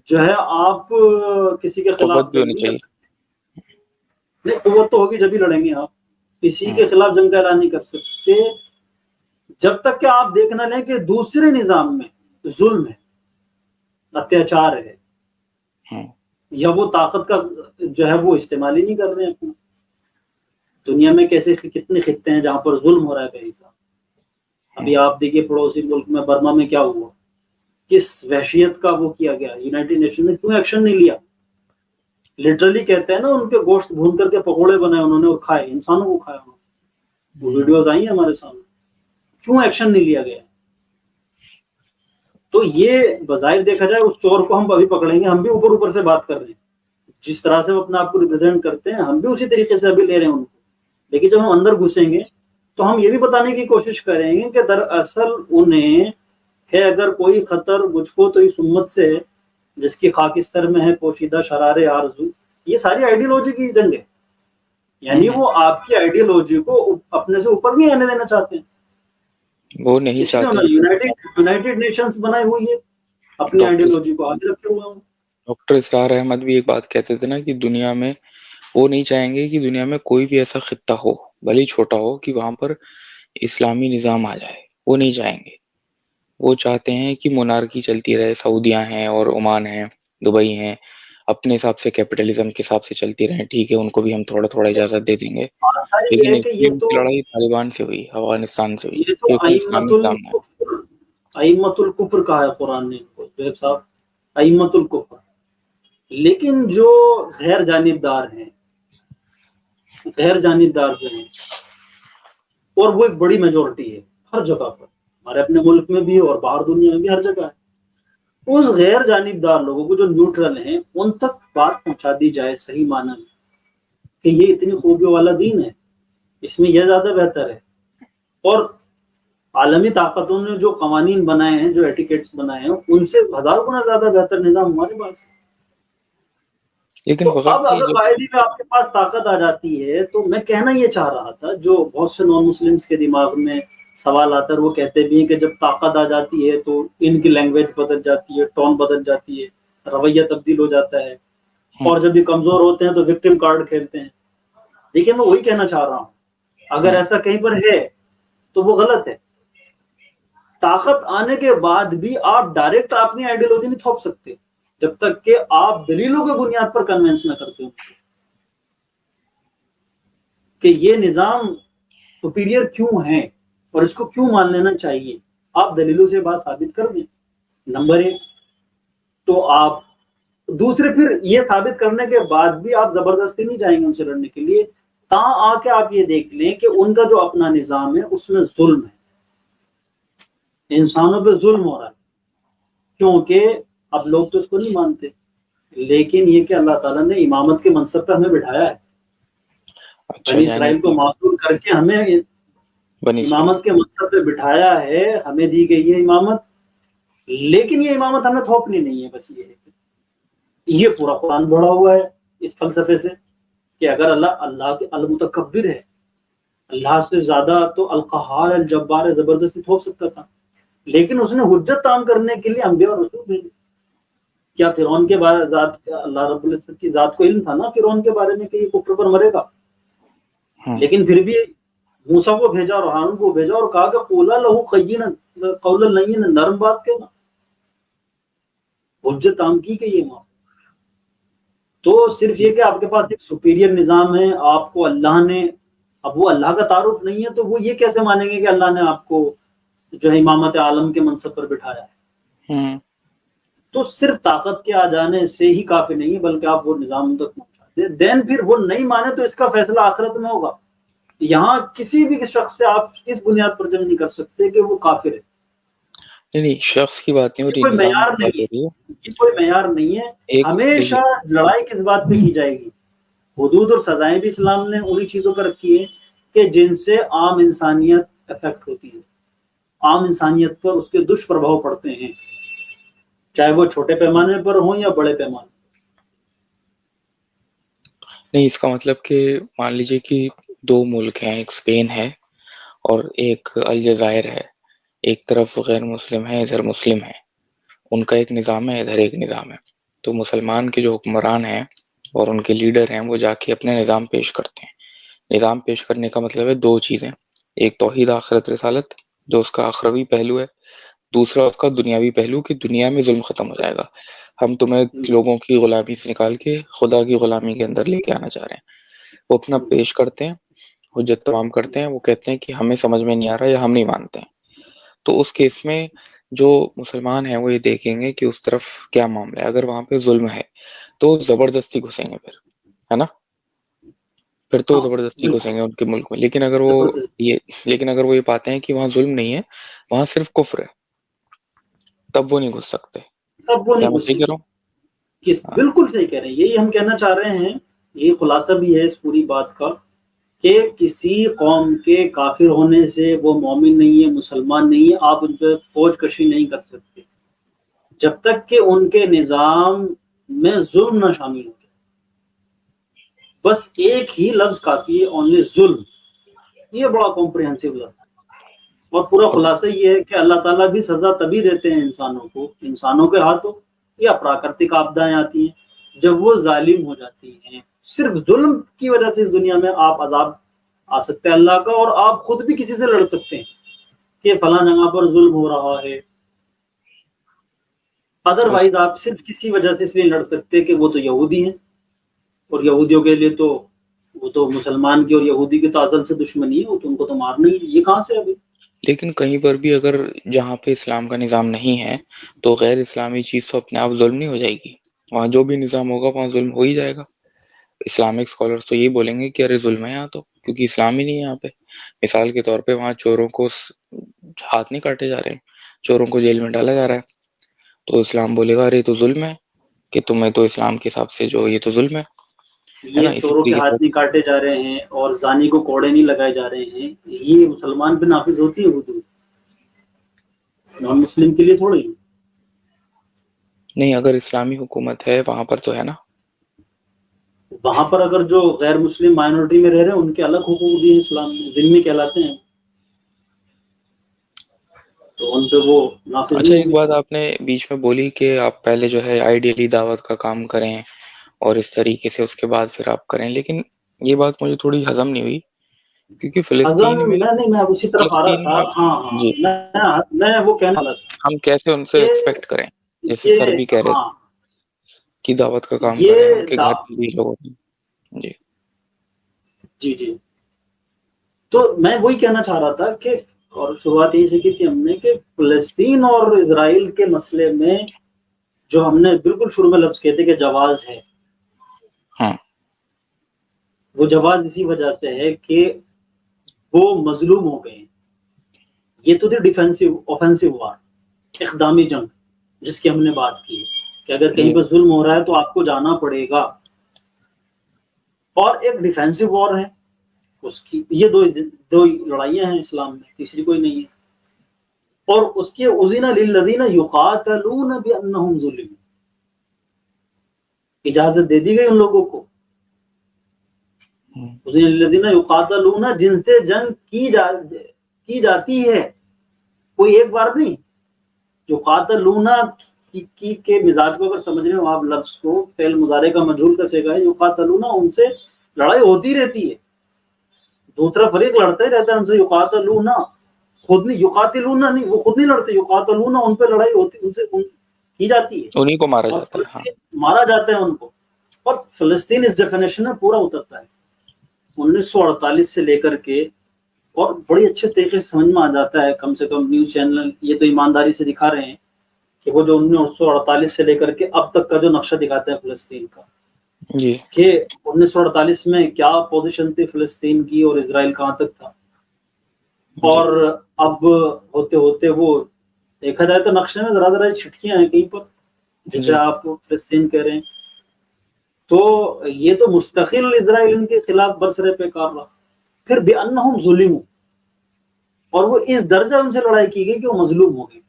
جو ہے آپ کسی کے خلاف قوت بھی جنگ ہونی نہیں کر چاہیے. سکتے. نہیں، قوت تو ہوگی جب ہی لڑیں گے آپ. کسی کے خلاف جنگ کا اعلان نہیں کر سکتے جب تک کہ آپ دیکھنا لیں کہ دوسرے نظام میں ظلم ہے، اتیاچار ہے، یا وہ طاقت کا جو ہے وہ استعمال ہی نہیں کر رہے ہیں اپنا. دنیا میں کیسے کتنے خطے ہیں جہاں پر ظلم ہو رہا ہے بے حساب. ابھی آپ دیکھیے پڑوسی ملک میں برما میں کیا ہوا، کس وحشیت کا وہ کیا گیا. یونائٹڈ نیشن نے کیوں ایکشن نہیں لیا؟ لٹرلی کہتے ہیں نا ان کے گوشت بھون کر کے پکوڑے بنائے انہوں نے اور کھائے، انسانوں کو کھایا انہوں نے. وہ ویڈیوز آئی ہیں ہمارے سامنے. کیوں ایکشن نہیں لیا گیا؟ تو یہ بظاہر دیکھا جائے اس چور کو ہم ابھی پکڑیں گے، ہم بھی اوپر اوپر سے بات کر رہے ہیں، جس طرح سے وہ اپنے آپ کو ریپرزینٹ کرتے ہیں ہم بھی اسی طریقے سے ابھی لے رہے ہیں ان کو. لیکن جب ہم اندر گھسیں گے تو ہم یہ بھی بتانے کی کوشش کریں گے کہ دراصل انہیں ہے اگر کوئی خطر مجھ کو تو اس امت سے ہے جس کی خاکستر میں ہے پوشیدہ شرار آرزو. یہ ساری آئیڈیالوجی کی جنگ ہے، یعنی وہ آپ کی آئیڈیالوجی کو اپنے سے اوپر نہیں آنے دینا چاہتے ہیں. وہ نہیں اس لیے چاہتے. یونائٹڈ نیشنز بنائے ہوئی ہے اپنی آئیڈیالوجی کو آگے رکھے ہوئے ہیں. ڈاکٹر اسرار احمد بھی ایک بات کہتے تھے نا کہ دنیا میں وہ نہیں چاہیں گے کہ دنیا میں کوئی بھی ایسا خطہ ہو بھلے چھوٹا ہو کہ وہاں پر اسلامی نظام آ جائے. وہ نہیں چاہیں گے. وہ چاہتے ہیں کہ مونارکی چلتی رہے. سعودیہ ہیں اور عمان ہیں، دبئی ہیں، اپنے حساب سے کیپٹلزم کے حساب سے چلتی رہیں. ٹھیک ہے، ان کو بھی ہم تھوڑا تھوڑا اجازت دے دیں گے، یہ لیکن ہے اس کہ کی ان کی لڑائی طالبان سے ہوئی، افغانستان سے ہوئی، یہ تو یہ کوئی اسلامی نظام نہ ہے. ائمۃ الکفر کہا ہے قرآن نے ان کو زہیب صاحب، ائمۃ الکفر. لیکن جو غیر جانبدار ہیں، غیر جانبدار جو ہیں، اور وہ ایک بڑی میجورٹی ہے ہر جگہ پر، ہمارے اپنے ملک میں بھی اور باہر دنیا میں بھی ہر جگہ ہے. اس غیر جانبدار لوگوں کو جو نیوٹرل ہیں ان تک بات پہنچا دی جائے صحیح معنی میں کہ یہ اتنی خوبیوں والا دین ہے، اس میں یہ زیادہ بہتر ہے. اور عالمی طاقتوں نے جو قوانین بنائے ہیں، جو ایٹیکیٹس بنائے ہیں، ان سے ہزار گنا زیادہ بہتر نظام ہمارے پاس ہے. لیکن تو فقط اب یہ اگر جو قائدی میں آپ کے پاس طاقت آ جاتی ہے تو میں کہنا یہ چاہ رہا تھا، جو بہت سے نان مسلمس کے دماغ میں سوال آتا ہے، وہ کہتے بھی ہیں کہ جب طاقت آ جاتی ہے تو ان کی لینگویج بدل جاتی ہے، ٹون بدل جاتی ہے، رویہ تبدیل ہو جاتا ہے، اور جب یہ کمزور ہوتے ہیں تو وکٹم کارڈ کھیلتے ہیں. دیکھیے میں وہی کہنا چاہ رہا ہوں، اگر ایسا کہیں پر ہے تو وہ غلط ہے. طاقت آنے کے بعد بھی آپ ڈائریکٹ اپنی آئیڈیالوجی نہیں تھوپ سکتے جب تک کہ آپ دلیلوں کے بنیاد پر کنوینس نہ کرتے ہو کہ یہ نظام سپیریئر کیوں ہے اور اس کو کیوں مان لینا چاہیے. آپ دلیلوں سے بات ثابت کر دیں، نمبر 1. تو آپ دوسرے پھر یہ ثابت کرنے کے بعد بھی آپ زبردستی نہیں جائیں گے ان سے لڑنے کے لیے. آ کے آپ یہ دیکھ لیں کہ ان کا جو اپنا نظام ہے اس میں ظلم ہے، انسانوں پہ ظلم ہو رہا ہے، کیونکہ اب لوگ تو اس کو نہیں مانتے. لیکن یہ کہ اللہ تعالیٰ نے امامت کے منصب پہ ہمیں بٹھایا ہے، بنی اسرائیل کو معصوم کر کے ہمیں امامت کے منصب پہ بٹھایا ہے، ہمیں دی گئی ہے امامت. لیکن یہ امامت ہمیں تھوپنی نہیں ہے. بس یہ ہے کہ یہ پورا قرآن بڑھا ہوا ہے اس فلسفے سے کہ اگر اللہ کے المتکبر ہے، اللہ سے زیادہ تو القہار الجبار ہے، زبردستی تھوپ سکتا تھا، لیکن اس نے حجت تام کرنے کے لیے انبیاء اور رسول بھیجے. کیا فرعون کے بارے ذات اللہ رب العزت کی ذات کو علم تھا نا فرعون کے بارے میں کہ یہ کفر پر مرے گا؟ لیکن پھر بھی موسیٰ کو بھیجا اور ہارون کو بھیجا اور کہا کہ قولا لہو قینا قولا لینا، نرم بات کہنا. حجت عام کی گئی ہے وہاں. تو صرف یہ کہ آپ کے پاس ایک سپیریئر نظام ہے، آپ کو اللہ نے، اب وہ اللہ کا تعارف نہیں ہے تو وہ یہ کیسے مانیں گے کہ اللہ نے آپ کو جو ہے امامت عالم کے منصب پر بٹھایا ہے. تو صرف طاقت کے آ جانے سے ہی کافی نہیں ہے، بلکہ آپ وہ نظام تک پہنچا. دین پھر وہ نہیں مانے تو اس کا فیصلہ آخرت میں ہوگا. یہاں کسی بھی شخص سے آپ اس بنیاد پر جنگ نہیں کر سکتے کہ وہ کافر ہے. نہیں شخص کی بات نہیں ہو یہ رہی, کوئی نظام معیار کی بات نہیں ہو ہے, رہی ہے. یہ کوئی معیار نہیں ہے. ایک ہمیشہ لڑائی کس بات پہ کی جائے گی؟ حدود اور سزائیں بھی اسلام نے انہی چیزوں پر رکھی ہے کہ جن سے عام انسانیت افیکٹ ہوتی ہے, عام انسانیت پر اس کے دشپربھاؤ پڑتے ہیں, چاہے وہ چھوٹے پیمانے پر ہوں یا بڑے پیمانے. نہیں, اس کا مطلب کہ مان لیجیے کہ 2 ملک ہیں, ایک اسپین ہے اور ایک الجزائر ہے. ایک طرف غیر مسلم ہے, ادھر مسلم ہے. ان کا ایک نظام ہے, ادھر ایک نظام ہے. تو مسلمان کے جو حکمران ہیں اور ان کے لیڈر ہیں وہ جا کے اپنے نظام پیش کرتے ہیں. نظام پیش کرنے کا مطلب ہے 2 چیزیں, ایک توحید آخرت رسالت جو اس کا اخروی پہلو ہے, دوسرا اس کا دنیاوی پہلو کہ دنیا میں ظلم ختم ہو جائے گا, ہم تمہیں لوگوں کی غلامی سے نکال کے خدا کی غلامی کے اندر لے کے آنا چاہ رہے ہیں. وہ اپنا پیش کرتے ہیں, حجت تمام کرتے ہیں, وہ کہتے ہیں کہ ہمیں سمجھ میں نہیں آ رہا یا ہم نہیں مانتے ہیں. تو اس کیس میں جو مسلمان ہیں وہ یہ دیکھیں گے کہ اس طرف کیا معاملہ ہے. اگر وہاں پہ ظلم ہے تو زبردستی گھسیں گے, پھر ہے نا, پھر تو ہاں زبردستی بالکل گھسیں گے ان کے ملک میں. لیکن اگر وہ یہ پاتے ہیں کہ وہاں ظلم نہیں ہے, وہاں صرف کفر ہے, تب وہ نہیں گھس سکتے. تب وہ کیا نہیں میں گھس صحیح کہہ سکتے. رہا ہوں؟ ہاں. بالکل صحیح کہہ رہے ہیں, یہی ہم کہنا چاہ رہے ہیں. یہ خلاصہ بھی ہے اس پوری بات کا کہ کسی قوم کے کافر ہونے سے وہ مومن نہیں ہے, مسلمان نہیں ہے, آپ ان پہ فوج کشی نہیں کر سکتے جب تک کہ ان کے نظام میں ظلم نہ شامل ہو. بس ایک ہی لفظ کافی ہے, اونلی ظلم. یہ بڑا کمپریہنسو لفظ ہے, اور پورا خلاصہ یہ ہے کہ اللہ تعالیٰ بھی سزا تبھی دیتے ہیں انسانوں کو, انسانوں کے ہاتھوں یا پراکرتک آپدائیں آتی ہیں جب وہ ظالم ہو جاتی ہیں. صرف ظلم کی وجہ سے اس دنیا میں آپ عذاب آ سکتے ہیں اللہ کا, اور آپ خود بھی کسی سے لڑ سکتے ہیں کہ فلاں جگہ پر ظلم ہو رہا ہے. ادروائز آپ صرف کسی وجہ سے اس لیے لڑ سکتے کہ وہ تو یہودی ہیں, اور یہودیوں کے لیے تو وہ تو مسلمان کی اور یہودی کی تو ازل سے دشمنی ہے, وہ تو ان کو تو مارنا ہی ہے. یہ کہاں سے ابھی؟ لیکن کہیں پر بھی اگر جہاں پہ اسلام کا نظام نہیں ہے تو غیر اسلامی چیز تو اپنے آپ ظلم نہیں ہو جائے گی. وہاں جو بھی نظام ہوگا وہاں ظلم ہو ہی جائے گا. اسلامک اسکالرس تو یہی بولیں گے کہ ارے ظلم ہے یہاں تو, کیونکہ اسلام ہی نہیں ہے یہاں پہ. مثال کے طور پہ وہاں چوروں کو ہاتھ نہیں کاٹے جا رہے ہیں, چوروں کو جیل میں ڈالا جا رہا ہے, تو اسلام بولے گا ارے تو ظلم ہے, کہ تمہیں تو اسلام کے حساب سے جو یہ تو ظلم ہے نا. یہ اسی چوروں کے طریقے سے ہاتھ نہیں کاٹے جا رہے ہیں اور زانی کو کوڑے نہیں لگائے جا رہے ہیں, یہ مسلمان پہ نافذ ہوتی ہے حدود, نان مسلم کے لیے تھوڑی. نہیں, اگر اسلامی حکومت ہے وہاں پر تو ہے نا. وہاں پر اگر جو غیر مسلم مائنورٹی میں رہ رہے ہیں ان کے الگ حقوق بھی ہیں اسلام میں, ذمہ کہلاتے ہیں, تو ان پہ وہ نافذ اچھا, نہیں ایک ہوں گے. بات آپ نے بیچ میں بولی کہ آپ پہلے جو ہے آئیڈیلی دعوت کا کام کریں اور اس طریقے سے اس کے بعد پھر آپ کریں, لیکن یہ بات مجھے تھوڑی ہضم نہیں ہوئی, کیونکہ اعظم فلسطین میں میں اسی طرف آ رہا تھا. ہاں ہاں, جی, میں وہ کہنے والا تھا ہم کیسے ان سے کہ ایکسپیکٹ کریں, جیسے سر یہ بھی کہہ رہے ہاں تھے کہ دعوت کا کام کریں, ان یہ کے گھر میں بھی لوگوں نے. جی جی جی, تو میں وہی کہنا چاہ رہا تھا کہ, اور شروعات یہی سے کی تھی ہم نے کہ فلسطین اور اسرائیل کے مسئلے میں جو ہم نے بالکل شروع میں لفظ کہتے کہ جواز ہے, ہاں, وہ جواز اسی وجہ سے ہے کہ وہ مظلوم ہو گئے. یہ تو تھی ڈیفینسو اوفینسو وار, اقدامی جنگ جس کی ہم نے بات کی ہے کہ اگر کہیں جی پر ظلم ہو رہا ہے تو آپ کو جانا پڑے گا. اور ایک ڈیفینسو وار ہے اس کی, یہ دو لڑائیاں ہیں اسلام میں, تیسری کوئی نہیں ہے. اور اس کے اذن للذین یقاتلون بانہم ظلموا, اجازت دے دی گئی ان لوگوں کو, اذن للذین یقاتلون جن سے جنگ کی جاتی ہے, کوئی ایک بار نہیں. یقاتلون کے مزاج کو اگر سمجھ رہے ہو آپ لفظ کو, فعل مضارع کا مجہول کا صیغہ ہے, یقاتلون, ان سے لڑائی ہوتی رہتی ہے, دوسرا فریق لڑتا ہی رہتا ہے ان سے. یقاتلون خود نہیں, یقاتلون نہیں, وہ خود نہیں لڑتے, یقاتلون ان پہ لڑائی ہوتی, ان سے کی جاتی ہے, انہیں کو مارا اور جاتا ہے. ہاں, فلسطین مارا جاتا ہے ان کو. اور فلسطین اس ڈیفینیشن میں پورا اترتا ہے 1948 سے لے کر کے, اور بڑی اچھے طریقے سے سمجھ میں آ جاتا ہے. کم سے کم نیوز چینل یہ تو ایمانداری سے دکھا رہے ہیں کہ وہ جو 1948 سے لے کر کے اب تک کا جو نقشہ دکھاتے ہیں فلسطین کا, جی کہ 1948 میں کیا پوزیشن تھی فلسطین کی اور اسرائیل کہاں تک تھا، اور اب ہوتے ہوتے وہ دیکھا جائے تو نقشے میں ذرا ذرا چھٹکیاں ہیں کہیں پر، جسے جی آپ فلسطین کہہ رہے ہیں. تو یہ تو مستقل اسرائیل ان کے خلاف برسرے پہ کار رہا، پھر بِأَنَّهُمْ ظُلِمُوا، اور وہ اس درجہ ان سے لڑائی کی گئی کہ وہ مظلوم ہو گئے.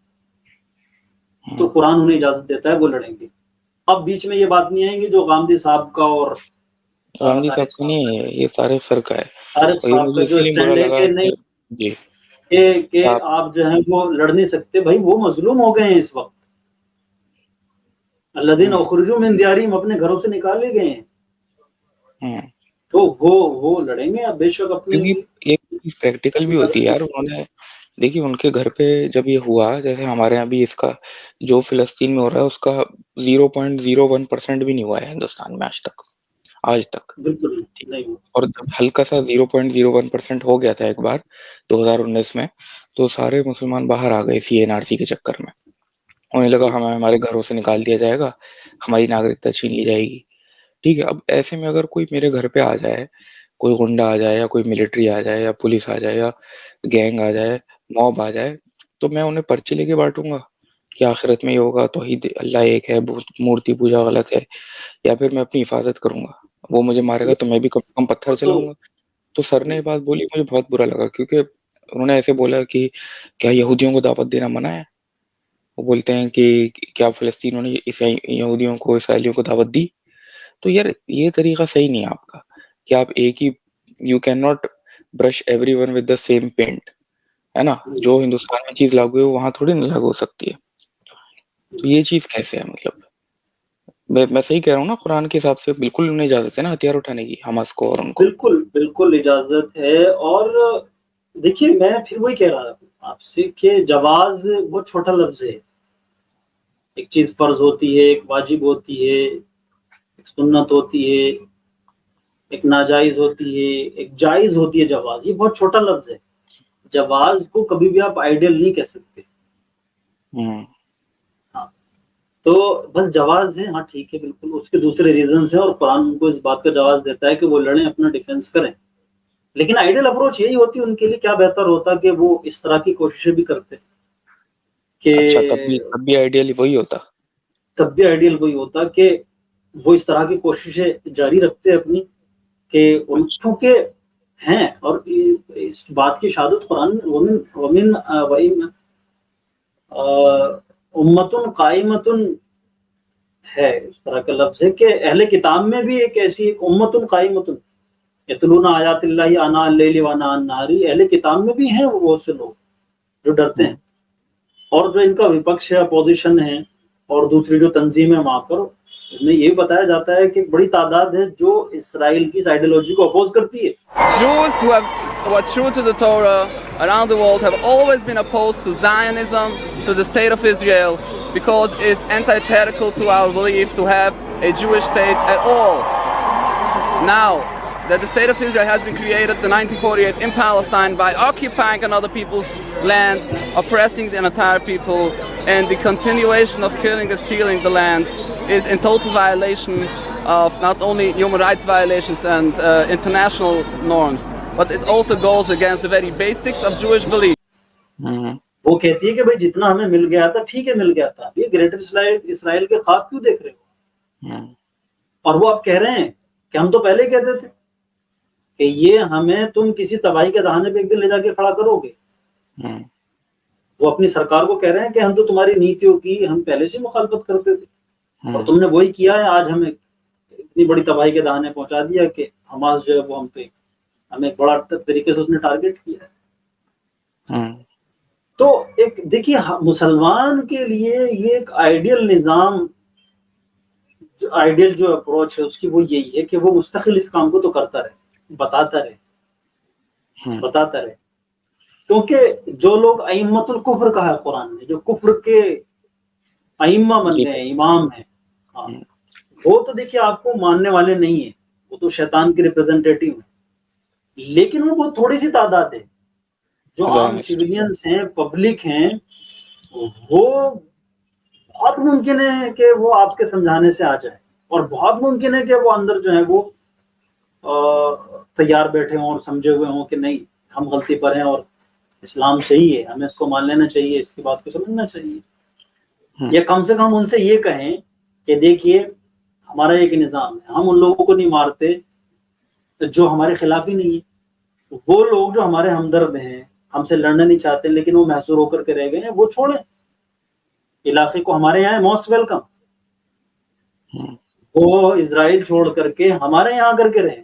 تو قرآن انہیں اجازت دیتا ہے وہ لڑیں گے. اب بیچ میں یہ بات نہیں آئیں گی جو غامدی صاحب کا اور غامدی صاحب طارق کا صاحب نہیں ہے، یہ سارے فرقہ ہے. طارق اور یہ صاحب مجھے کا جو اسی لیے برا اسٹینڈ ہے لگا کہ کہ نہیں، جی کہ آپ آپ جو ہیں وہ لڑ نہیں سکتے. بھائی وہ مظلوم ہو گئے ہیں اس وقت، الذین اخرجوا من دیارہم، اپنے گھروں سے نکالے گئے ہیں، تو وہ لڑیں گے اب بے شک اپنے کیونکہ ایک چیز پریکٹیکل بھی ہوتی ہے یار. انہوں نے دیکھیے ان کے گھر پہ جب یہ ہوا، جیسے ہمارے یہاں بھی اس کا جو فلسطین میں ہو رہا ہے اس کا 0.01% بھی نہیں ہوا ہے ہندوستان میں آج تک. بالکل نہیں. اور جب ہلکا سا 0.01% ہو گیا تھا ایک بار 2019 میں، تو سارے مسلمان باہر آ گئے CNRC کے چکر میں. انہیں لگا ہمیں ہمارے گھروں سے نکال دیا جائے گا، ہماری ناگرکتا چھین لی جائے گی. ٹھیک ہے، اب ایسے میں اگر کوئی میرے گھر پہ آ جائے، کوئی غنڈہ آ جائے یا کوئی ملٹری آ جائے یا پولیس آ جائے یا گینگ آ جائے، موب آ جائے، تو میں انہیں پرچے لے کے بانٹوں گا کہ آخرت میں یہ ہوگا توحید اللہ ایک ہے، مورتی پوجا غلط ہے، یا پھر میں اپنی حفاظت کروں گا، وہ مجھے مارے گا تو میں بھی کم سے کم پتھر چلاؤں گا. تو سر نے یہ بات بولی، مجھے بہت برا لگا، کیونکہ انہوں نے ایسے بولا کہ کیا یہودیوں کو دعوت دینا منع ہے. وہ بولتے ہیں کہ کیا فلسطینیوں نے یہودیوں کو اسرائیلیوں کو دعوت دی. تو یار یہ طریقہ صحیح نہیں ہے آپ کا کہ آپ ایک ہی you can not brush every one with the same paint, ہے نا. جو ہندوستان میں چیز لاگو ہے وہاں تھوڑی نہ لاگو ہو سکتی ہے. تو یہ چیز کیسے ہے؟ مطلب میں صحیح کہہ رہا ہوں نا؟ قرآن کے حساب سے بالکل انہیں اجازت ہے نا ہتھیار اٹھانے کی، حماس کو اور ان کو. بالکل بالکل اجازت ہے. اور دیکھیے میں پھر وہی کہہ رہا ہوں آپ سے کہ جواز بہت چھوٹا لفظ ہے. ایک چیز فرض ہوتی ہے، ایک واجب ہوتی ہے، ایک سنت ہوتی ہے، ایک ناجائز ہوتی ہے، ایک جائز ہوتی ہے. جواز یہ بہت چھوٹا لفظ ہے. جواز کو کبھی بھی آپ آئیڈیل نہیں کہہ سکتے. ہاں تو بس جواز ہے، ہاں ٹھیک ہے بالکل. اس کے دوسرے ریزنز ہیں اور قرآن ان کو اس بات کا جواز دیتا ہے کہ وہ لڑیں، اپنا ڈیفینس کریں. لیکن آئیڈیل اپروچ یہی ہوتی ہے ان کے لیے. کیا بہتر ہوتا کہ وہ اس طرح کی کوششیں بھی کرتے کہ اچھا، تب بھی آئیڈیل وہی ہوتا. تب بھی آئیڈیل وہی ہوتا کہ وہ اس طرح کی کوششیں جاری رکھتے اپنی، کہ ان کیونکہ ہیں. اور اس بات کی شہادت قرآن ومن امتن قائمتن ہے، اس طرح کا لفظ ہے کہ اہل کتاب میں بھی ایک ایسی ایک امتن قائمتن یتلون آیات اللہ آناء اللیل وآناء النہار، اہل کتاب میں بھی ہیں وہ بہت سے لوگ جو ڈرتے ہیں. اور جو ان کا وپکش ہے، اپوزیشن ہے، اور دوسری جو تنظیم ہے وہاں پر میں یہ بتایا جاتا ہے کہ ایک بڑی تعداد ہے جو اسرائیل کی آئیڈیالوجی کو اپوز کرتی ہے. Jews who are true to the Torah around the world have always been opposed to Zionism, to the state of Israel, because it's antithetical to our belief to have a Jewish state at all. Now that the state of Israel has been created in 1948 in Palestine by occupying another people's land, oppressing the entire people, and the continuation of killing and stealing the land is in total violation of not only human rights violations and international norms, but it also goes against the very basics of Jewish belief. وہ کہتی ہے کہ بھئی جتنا ہمیں مل گیا تھا ٹھیک ہے، مل گیا تھا. یہ گریٹر اسرائیل کے خواب کیوں دیکھ رہے ہو؟ اور وہ آپ کہہ رہے ہیں کہ ہم تو پہلے کہتے تھے کہ یہ ہمیں تم کسی تباہی کے دہانے پہ ایک دن لے جا کے کھڑا کرو گے. وہ اپنی سرکار کو کہہ رہے ہیں کہ ہم تو تمہاری نیتیوں کی ہم پہلے سے مخالفت کرتے تھے، اور تم نے وہی کیا ہے. آج ہمیں اتنی بڑی تباہی کے دہانے پہنچا دیا کہ حماس جو ہے وہ ہمیں ایک بڑا طریقے سے اس نے ٹارگٹ کیا ہے. تو ایک دیکھیے مسلمان کے لیے یہ ایک آئیڈیل نظام، آئیڈیل جو اپروچ ہے اس کی وہ یہی ہے کہ وہ مستقل اس کام کو تو کرتا رہے، بتاتا رہے. کیونکہ جو لوگ ائمۃ الکفر کہا ہے قرآن نے، جو کفر کے ائمہ بن گئے ہیں، امام ہیں، وہ تو دیکھیے آپ کو ماننے والے نہیں ہیں، وہ تو شیطان کے ریپرزنٹیٹیو ہیں. لیکن وہ بہت تھوڑی سی تعداد ہے. جو عام سیویلینز ہیں، پبلک ہیں، وہ بہت ممکن ہے کہ وہ آپ کے سمجھانے سے آ جائے. اور بہت ممکن ہے کہ وہ اندر جو ہے وہ تیار بیٹھے ہوں اور سمجھے ہوئے ہوں کہ نہیں ہم غلطی پر ہیں اور اسلام صحیح ہے، ہمیں اس کو مان لینا چاہیے، اس کی بات کو سمجھنا چاہیے، یا کم سے کم ان سے یہ کہیں کہ دیکھیے ہمارا ایک نظام ہے، ہم ان لوگوں کو نہیں مارتے جو ہمارے خلاف ہی نہیں ہے، وہ لوگ جو ہمارے ہمدرد ہیں، ہم سے لڑنا نہیں چاہتے لیکن وہ محصور ہو کر کے رہ گئے ہیں، وہ چھوڑیں علاقے کو، ہمارے یہاں موسٹ ویلکم، وہ اسرائیل چھوڑ کر کے ہمارے یہاں کر کے رہیں،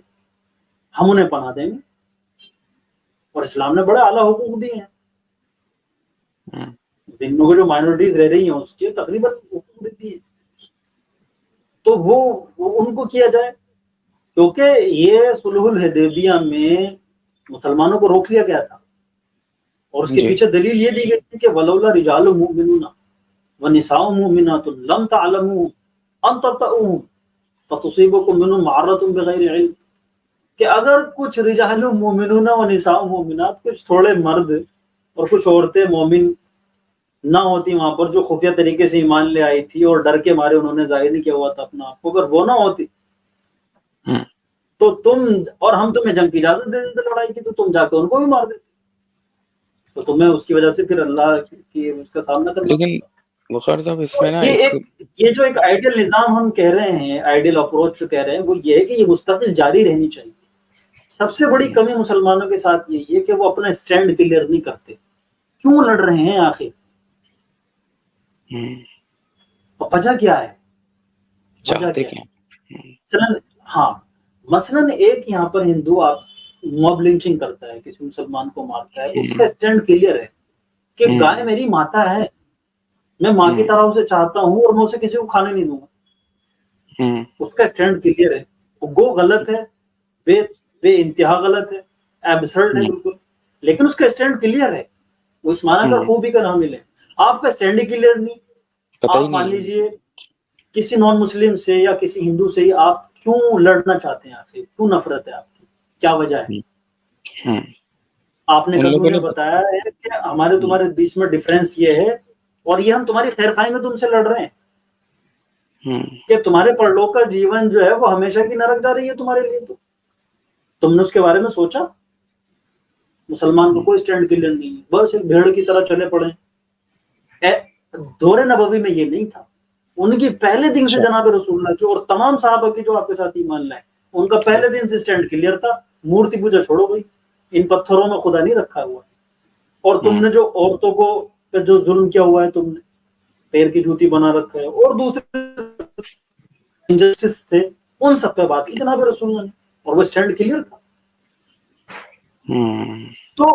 ہم انہیں پناہ دیں گے، اور اسلام نے بڑے اعلیٰ حقوق دیے ہیں، دن میں جو مائنورٹیز رہ رہی ہیں اس کے تقریباً حقوق دیتی ہیں، تو وہ ان کو کیا جائے، کیونکہ یہ صلح الحدیبیہ میں مسلمانوں کو روک لیا گیا تھا، اور اس کے پیچھے دلیل یہ دی گئی تھی کہ ولولا رجال مؤمنون ونساء مؤمنات لم تعلموا ان تطؤوهم فتصيبكم منهم معرة بغیر علم، کہ اگر کچھ رجال مومنون و نساء مومنات، کچھ تھوڑے مرد اور کچھ عورتیں مومن نہ ہوتی وہاں پر جو خفیہ طریقے سے ایمان لے آئی تھی اور ڈر کے مارے انہوں نے ظاہر نہیں کیا ہوا تھا اپنا آپ کو، اگر وہ نہ ہوتی تو تم اور ہم تمہیں جنگ کی اجازت دے دیتے لڑائی کی، تو تم جا کے ان کو بھی مار دیتے، تو تمہیں اس کی وجہ سے پھر اللہ کی اس کا سامنا کرنا۔ لیکن وقار صاحب اس میں نا یہ جو ایک آئیڈیل نظام ہم کہہ رہے ہیں، آئیڈیل اپروچ جو کہہ رہے ہیں، وہ یہ ہے کہ یہ مستقل جاری رہنی چاہیے۔ سب سے بڑی کمی مسلمانوں کے ساتھ یہی ہے کہ وہ اپنا اسٹینڈ کلیئر نہیں کرتے، کیوں لڑ رہے ہیں آخر، وجہ کیا ہے، چاہتے کیا؟ مثلاً ایک یہاں پر ہندو آپ موب لنچنگ کرتا ہے، کسی مسلمان کو مارتا ہے، اس کا اسٹینڈ کلیئر ہے کہ گائے میری ماتا ہے، میں ماں کی طرح اسے چاہتا ہوں اور میں اسے کسی کو کھانے نہیں دوں گا، اس کا اسٹینڈ کلیئر ہے، وہ غلط ہے، بے انتہا غلط ہے، ایبسرڈ ہے بالکل، لیکن اس کا اسٹینڈ کلیئر ہے، وہ اس معنی کا خوبی کا نام ملے۔ آپ کا اسٹینڈ ہی کلیئر نہیں، آپ مان لیجئے کسی نان مسلم سے یا کسی ہندو سے ہی آپ کیوں لڑنا چاہتے ہیں، آخر کیوں نفرت ہے آپ کی، کیا وجہ ہے؟ آپ نے کل مجھے بتایا ہے کہ ہمارے تمہارے بیچ میں ڈفرینس یہ ہے، اور یہ ہم تمہاری خیر خواہی میں تم سے لڑ رہے ہیں کہ تمہارے پرلوک کا جیون جو ہے وہ ہمیشہ کی نرک جا رہی ہے تمہارے لیے، تو تم نے اس کے بارے میں سوچا؟ مسلمان کو کوئی اسٹینڈ کلیئر نہیں ہے، بس ایک بھیڑ کی طرح چلے پڑے۔ دور نبوی میں یہ نہیں تھا، ان کی پہلے دن سے جناب رسول اللہ کی اور تمام صحابہ کی جو آپ کے ساتھ ایمان لائے، ان کا پہلے دن سے اسٹینڈ کلیئر تھا، مورتی پوجا چھوڑو گئی، ان پتھروں میں خدا نہیں رکھا ہوا، اور تم نے جو عورتوں کو جو ظلم کیا ہوا ہے، تم نے پیر کی جوتی بنا رکھا ہے، اور دوسرے انجسٹس تھے، ان سب پہ بات کی جناب رسول اللہ نے، اور وہ اسٹینڈ کلیئر تھا۔ تو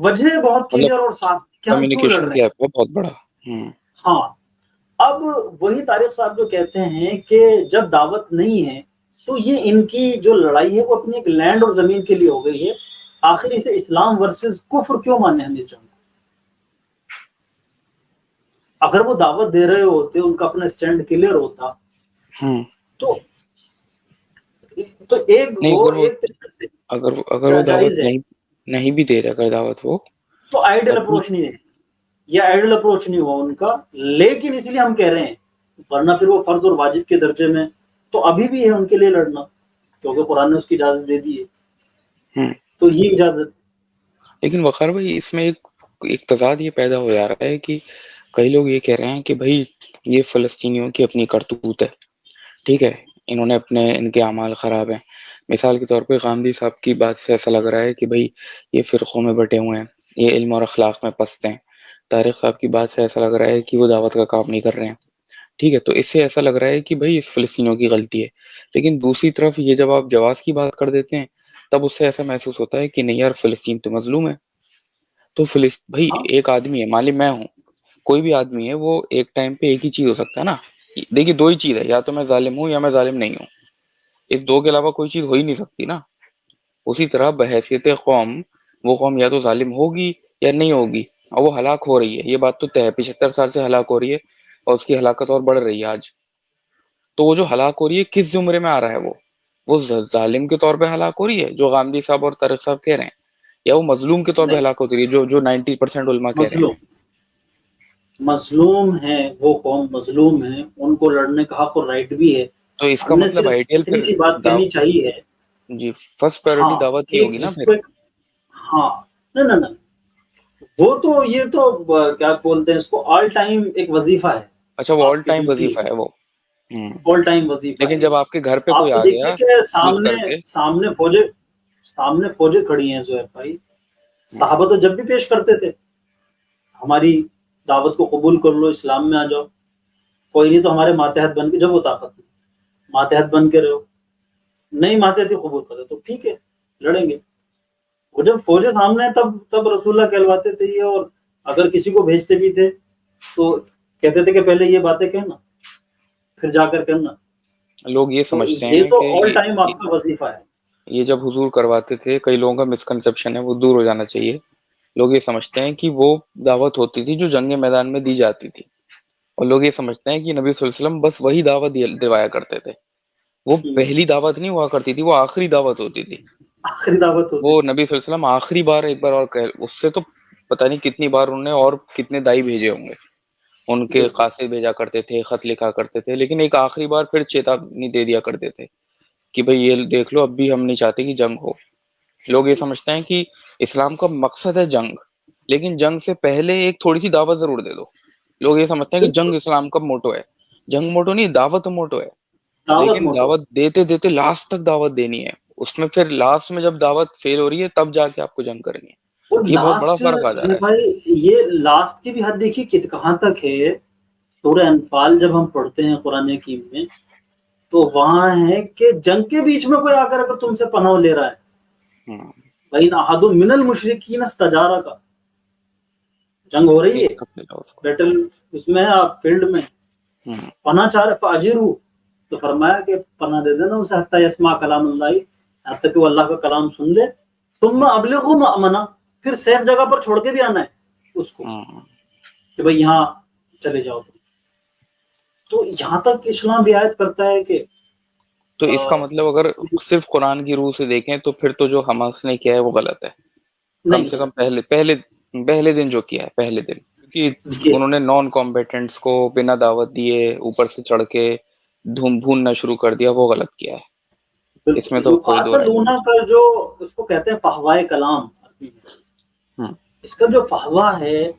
وجہ بہت کلیئر اور صاف کہ ہم کیوں لڑ رہے ہیں، بہت بڑا۔ ہاں، اب وہی طارق صاحب جو کہتے ہیں کہ جب دعوت نہیں ہے تو یہ ان کی جو لڑائی ہے وہ اپنی ایک لینڈ اور زمین کے لیے ہو گئی ہے، آخر اسے اسلام ورسز کفر کیوں ماننے ہم اس جنگ؟ اگر وہ دعوت دے رہے ہوتے، ان کا اپنا اسٹینڈ کلیئر ہوتا، تو ایک اگر وہ دعوت نہیں بھی دے رہے، اگر دعوت وہ تو آئیڈل اپروچ نہیں ہے، یہ آئیڈل اپروچ نہیں ہوا ان کا، لیکن اس لیے ہم کہہ رہے ہیں، ورنہ پھر وہ فرض اور واجب کے درجے میں تو ابھی بھی ہے ان کے لیے لڑنا، کیونکہ قرآن نے اس کی اجازت دے دی ہے، تو یہ اجازت۔ لیکن وقار بھائی اس میں ایک تضاد یہ پیدا ہو جا رہا ہے کہ کئی لوگ یہ کہہ رہے ہیں کہ بھائی یہ فلسطینیوں کی اپنی کرتوت ہے، ٹھیک ہے، انہوں نے ان کے اعمال خراب ہیں۔ مثال کے طور پہ غامدی صاحب کی بات سے ایسا لگ رہا ہے کہ بھائی یہ فرقوں میں بٹے ہوئے ہیں، یہ علم اور اخلاق میں پست ہیں۔ طارق صاحب کی بات سے ایسا لگ رہا ہے کہ وہ دعوت کا کام نہیں کر رہے ہیں، ٹھیک ہے، تو اس سے ایسا لگ رہا ہے کہ بھائی اس فلسطینیوں کی غلطی ہے۔ لیکن دوسری طرف یہ جب آپ جواز کی بات کر دیتے ہیں تب اس سے ایسا محسوس ہوتا ہے کہ نہیں یار فلسطین تو مظلوم ہے۔ تو بھائی ایک آدمی ہے، مان لی میں ہوں، کوئی بھی آدمی ہے، وہ ایک ٹائم پہ ایک ہی چیز ہو سکتا ہے نا، دیکھیے دو ہی چیز ہے، یا تو میں ظالم ہوں یا میں ظالم نہیں ہوں، اس دو کے علاوہ کوئی چیز ہو ہی نہیں سکتی نا۔ اسی طرح بحیثیت قوم وہ قوم یا تو ظالم ہوگی یا نہیں ہوگی، اور وہ ہلاک ہو رہی ہے، یہ بات تو طے ہے، 75 سال سے ہلاک ہو رہی ہے اور اس کی ہلاکت اور بڑھ رہی ہے آج۔ تو وہ جو ہلاک ہو رہی ہے کس زمرے میں آ رہا ہے؟ وہ ظالم کے طور پہ ہلاک ہو رہی ہے جو غامدی صاحب اور طارق صاحب کہہ رہے ہیں، یا وہ مظلوم کے طور پہ ہلاک ہوتی ہے جو 90% علماء کہہ رہے ہیں؟ مظلوم ہیں وہ قوم، مظلوم ہیں، ان کو لڑنے کا حق اور رائٹ بھی ہے، تو اس کا ہم نے مطلب صرف آئیڈیل اتنی پھر سی بات کہنی چاہیے ہے، جی فرسٹ پرائیورٹی ہاں دعوت نہیں کہ ہوگی نا اس پھر. کو ایک، ہاں نہ وہ تو یہ تو کیا بولتے ہیں اس کو، آل ٹائم ایک وظیفہ ہے. اچھا وہ آپ آل کی ٹائم ڈیوٹی وظیفہ ہے وہ. آل ٹائم وظیفہ لیکن ہے. جب آپ کے گھر پہ کوئی آپ تو آ دیکھیے گیا کہ چوز کر کے، سامنے فوجیں کھڑی ہیں زہیر بھائی. صحابہ تو جب بھی پیش کرتے تھے ہماری دعوت کو قبول کر لو، اسلام میں آ جاؤ، کوئی نہیں تو ہمارے ماتحت بن کے، جب وہ طاقت نہیں ماتحت بن کے رہو، نہیں ماتحت قبول کرے تو ٹھیک ہے لڑیں گے. وہ جب فوجیں سامنے ہیں تب رسول اللہ کہلواتے تھے یہ. اور اگر کسی کو بھیجتے بھی تھے تو کہتے تھے کہ پہلے یہ باتیں کہنا پھر جا کر کرنا. لوگ یہ تو سمجھتے یہ ہیں تو کہ آل ٹائم آپ کا وظیفہ ہے. یہ جب حضور کرواتے تھے، کئی لوگوں کا مسکنسیپشن ہے وہ دور ہو جانا چاہیے. لوگ یہ سمجھتے ہیں کہ وہ دعوت ہوتی تھی جو جنگ میدان میں دی جاتی تھی، اور لوگ یہ سمجھتے ہیں کہ نبی صلی اللہ علیہ وسلم بس وہی دعوت دلوایا کرتے تھے. وہ پہلی دعوت نہیں ہوا کرتی تھی، وہ آخری دعوت ہوتی تھی. آخری دعوت ہوتی وہ تھی. نبی صلی اللہ علیہ وسلم آخری بار ایک بار اور اس سے تو پتہ نہیں کتنی بار انہوں نے اور کتنے دائی بھیجے ہوں گے. ان کے بالکل. قاصد بھیجا کرتے تھے، خط لکھا کرتے تھے، لیکن ایک آخری بار پھر چیتاونی دے دیا کرتے تھے کہ بھئی یہ دیکھ لو اب بھی ہم نہیں چاہتے کہ جنگ ہو. لوگ یہ سمجھتے ہیں کہ اسلام کا مقصد ہے جنگ، لیکن جنگ سے پہلے ایک تھوڑی سی دعوت ضرور دے دو. لوگ یہ سمجھتے ہیں کہ بالکل جنگ اسلام کا موٹو ہے. جنگ موٹو نہیں، دعوت موٹو ہے. دعوت لیکن موٹو. دعوت دیتے دیتے لاسٹ تک دعوت دینی ہے. اس میں پھر لاسٹ میں جب دعوت فیل ہو رہی ہے تب جا کے آپ کو جنگ کرنی ہے. اور یہ بہت بڑا لاسٹ فرق آ جا رہا ہے. بھائی یہ لاسٹ کی بھی حد دیکھیے کہاں تک ہے. سورہ انفال جب ہم پڑھتے ہیں قرآن حکیم میں تو وہاں ہے کہ جنگ کے بیچ میں کوئی آ کر اگر تم سے پناہ لے رہا ہے، بھائی احد من المشرکین استجارہ کا، جنگ ہو رہی ہے، بیٹل اس میں آپ فیلڈ میں پناہ چاہ رہے فاجرو، تو فرمایا کہ پناہ دے دینا اسے حتی یسمع کلام اللہ، حتی کہ وہ اللہ کا کلام سن لے. ثم ابلغوا مأمنہ، پھر سیف جگہ پر چھوڑ کے بھی آنا ہے اس کو کہ بھئی یہاں چلے جاؤ. تو یہاں تک اسلام رعایت کرتا ہے کہ تو اس کا مطلب اگر صرف قرآن کی روح سے دیکھیں تو پھر تو جو حماس نے کیا ہے وہ غلط ہے. کم سے کم پہلے دن جو کیا ہے، پہلے دن، کیونکہ انہوں نے نان کمبیٹنٹس کو بنا دعوت دیے اوپر سے چڑھ کے بھوننا شروع کر دیا، وہ غلط کیا ہے. اس میں تو کوئی دو رائے یقاتلون نہیں. کا جو اس کو کہتے ہیں فحوائے کلام عربی میں، اس کا جو فحوا ہے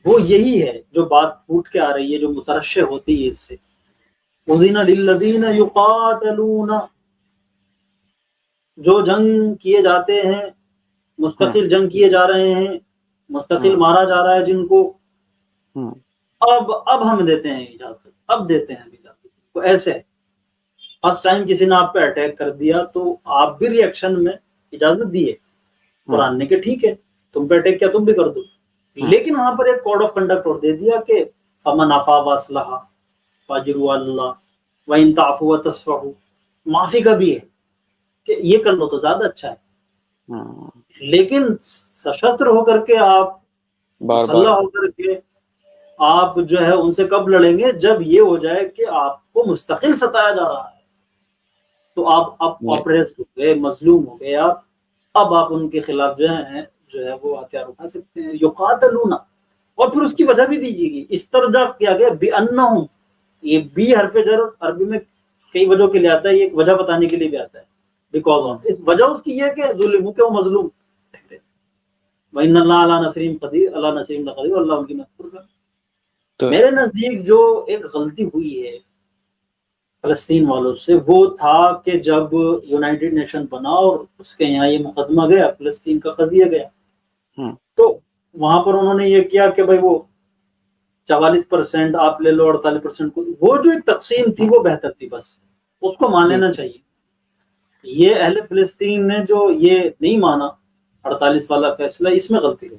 وہ یہی ہے جو بات پھوٹ کے آ رہی ہے، جو مترشح ہوتی ہے اس سے. اذن للذین یقاتلون، جو جنگ کیے جاتے ہیں، مستقل جنگ کیے جا رہے ہیں، مستقل مارا جا رہا ہے جن کو، اب ہم دیتے ہیں اجازت، اب دیتے ہیں اجازت. تو ایسے فرسٹ ٹائم کسی نے آپ پہ اٹیک کر دیا تو آپ بھی ری ایکشن میں اجازت دیے قرآن نے کہ ٹھیک ہے تم پہ اٹیک کیا تم بھی کر دو، لیکن وہاں پر ایک کوڈ آف کنڈکٹ اور دے دیا کہ فمن عفا واصلح فاجروا اللہ وان تعفوا وتصفحوا، معافی کا بھی ہے کہ یہ کر لو تو زیادہ اچھا ہے. لیکن سشستر ہو کر کے آپ، بار بار مسلح ہو کر کے آپ جو ہے ان سے کب لڑیں گے؟ جب یہ ہو جائے کہ آپ کو مستقل ستایا جا رہا ہے، تو آپ اب آپریس ہو گئے، مظلوم ہو گئے آپ، اب آپ ان کے خلاف جو ہے وہ ہتھیار اٹھا سکتے ہیں. یقاتلون، اور پھر اس کی وجہ بھی دیجیے گی، استرجاع کیا گیا بانہم، یہ بی حرف جر عربی میں کئی وجہوں کے لیے آتا ہے، یہ ایک وجہ بتانے کے لیے بھی آتا ہے، بیکاز آف، اس وجہ اس کی یہ کہ ظلم کہ وہ مظلوم. وَإِنَّ اللَّهَ عَلَىٰ نَصْرِهِمْ قَدِيرٌ، اللہ نصرہم لقدیر، اللہ ان کی مدد کرے. میرے نزدیک جو ایک غلطی ہوئی ہے فلسطین والوں سے وہ تھا کہ جب یونائٹڈ نیشن بنا اور اس کے یہاں یہ مقدمہ گیا، فلسطین کا قضیہ گیا، تو وہاں پر انہوں نے یہ کیا کہ بھائی وہ 44% آپ لے لو، 48% کو، وہ جو ایک تقسیم تھی وہ بہتر تھی، بس اس کو مان لینا چاہیے. یہ اہل فلسطین نے جو یہ نہیں مانا 48 والا فیصلہ، اس میں غلطی ہے،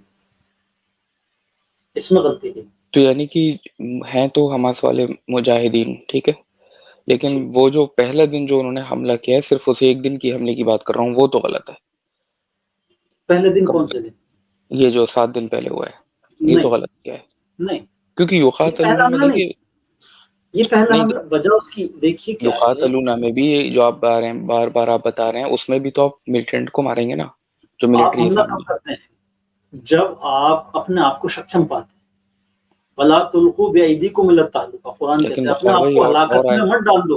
اس میں غلطی ہے. تو یعنی کہ ہیں تو حماس والے مجاہدین، ٹھیک ہے، لیکن وہ جو پہلا دن جو انہوں نے حملہ کیا ہے، صرف اسے ایک دن کی حملے کی بات کر رہا ہوں، وہ تو غلط ہے. پہلے دن کون سے دن؟ یہ جو 7 دن پہلے ہوا ہے یہ تو غلط کیا ہے، نہیں، کیونکہ یہ پہلا یقاتلون میں حملہ نہیں، دیکھیے، یہ پہلا نہیں حملہ وجہ اس کی دیکھیے کیا ہے. یقاتلون میں بھی جو آپ بار بار آپ بتا رہے ہیں، اس میں بھی تو آپ ملیٹنٹ کو ماریں گے نا، جو آپ ملٹری ہے حملہ کب سامنے. کرتے ہیں؟ جب آپ اپنے آپ کو سکچم پاتے ہیں. وَلَا تُلْقُوا بِأَيْدِيكُمْ إِلَى التَّهْلُكَةِ، قرآن لیکن کہتے ہیں اپنے بخار آپ بھائی کو اور ہلاکت میں مت ڈال دو.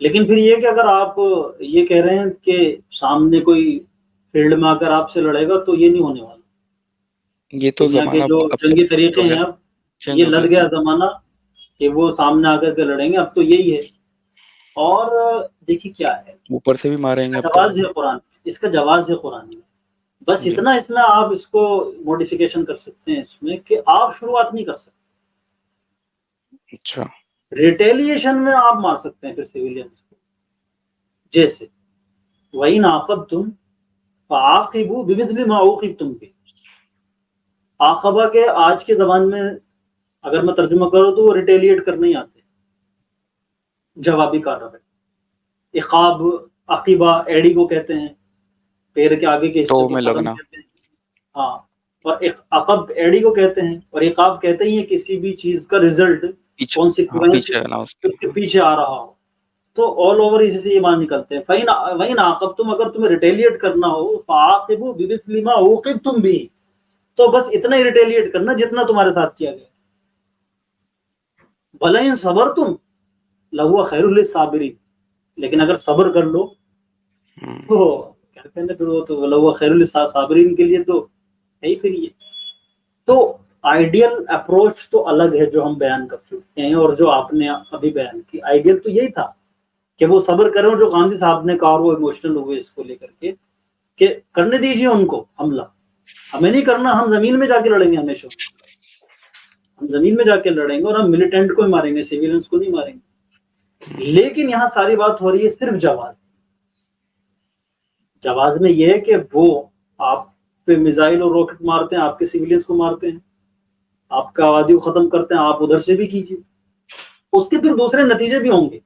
لیکن پھر یہ کہ اگر آپ یہ کہہ رہے ہیں کہ سامنے کوئی فیلڈ میں آ کر آپ سے لڑے گا تو یہ نہیں ہونے والا. یہ تو دنیا کے زمانہ جو اب جنگی طریقے جو ہے ہیں اب چینج یہ ہو لد گیا. گیا زمانہ کہ وہ سامنے آ کر کے لڑیں گے. اب تو یہی ہے. اور دیکھیے کیا ہے اوپر سے بھی ماریں اس گے کا اب تو. جواز ہے قرآن میں، اس کا جواز ہے قرآن میں. بس جی اتنا اس میں آپ اس کو موڈیفیکیشن کر سکتے ہیں اس میں کہ آپ شروعات نہیں کر سکتے. اچھا. ریٹیلیشن میں آپ مار سکتے ہیں پھر سیویلینس کو. جیسے وَإِنْ عَاقَبْتُمْ فَعَاقِبُوا بِمِثْلِ مَا عُوقِبْتُمْ بِهِ. عاقبہ کے آج کے زبان میں اگر میں ترجمہ کروں تو وہ ریٹیلیٹ کرنے ہی آتے ہیں، جوابی کارروائی. عقاب، عقیبہ ایڑی کو کہتے ہیں، پیر کے آگے کے تو حصے کو میں قدم لگنا. کہتے ہیں. ہاں. اور عقب ایڑی کو کہتے ہیں، اور عقاب کہتے ہی ہیں کسی بھی چیز کا رزلٹ، پیچھے. ہاں کانسیکوینس پیچھے ہے نا اس کے. اس کے پیچھے آ رہا ہو. تو آل اوور اسی سے یہ مان نکلتے ہیں. فَإِنْ عَاقَبْتُمْ، اگر تمہیں ریٹیلیٹ کرنا ہو، فَعَاقِبُوا بِمِثْلِ مَا عُوقِبْتُمْ بِهِ، تو بس اتنا ہی ریٹیلیٹ کرنا جتنا تمہارے ساتھ کیا گیا. وَلَئِنْ صَبَرْتُمْ لَهُوَ خَيْرٌ لِلصَّابِرِينَ، لیکن اگر صبر کر لو تو کہتے ہیں پھر وہ تو لَهُوَ خَيْرٌ لِلصَّابِرِينَ کے لیے تو ہے ہی پھر یہ. تو آئیڈیل اپروچ تو الگ ہے جو ہم بیان کر چکے ہیں، اور جو آپ نے ابھی بیان کی آئیڈیل تو یہی تھا کہ وہ صبر کریں. جو گاندھی صاحب نے کہا وہ ایموشنل ہوئے اس کو لے کر کے کہ کرنے دیجیے ان کو حملہ، ہمیں نہیں کرنا، ہم زمین میں جا کے لڑیں گے. ہمیشہ ہم زمین میں جا کے لڑیں گے اور ہم ملیٹنٹ کو ہی ماریں گے، سیویلینس کو نہیں ماریں گے. لیکن یہاں ساری بات ہو رہی ہے صرف جواز میں یہ ہے کہ وہ آپ پہ میزائل اور راکٹ مارتے ہیں، آپ کے سیویلینس کو مارتے ہیں، آپ کا آبادی کو ختم کرتے ہیں، آپ ادھر سے بھی کیجیے. اس کے پھر دوسرے نتیجے بھی ہوں گے.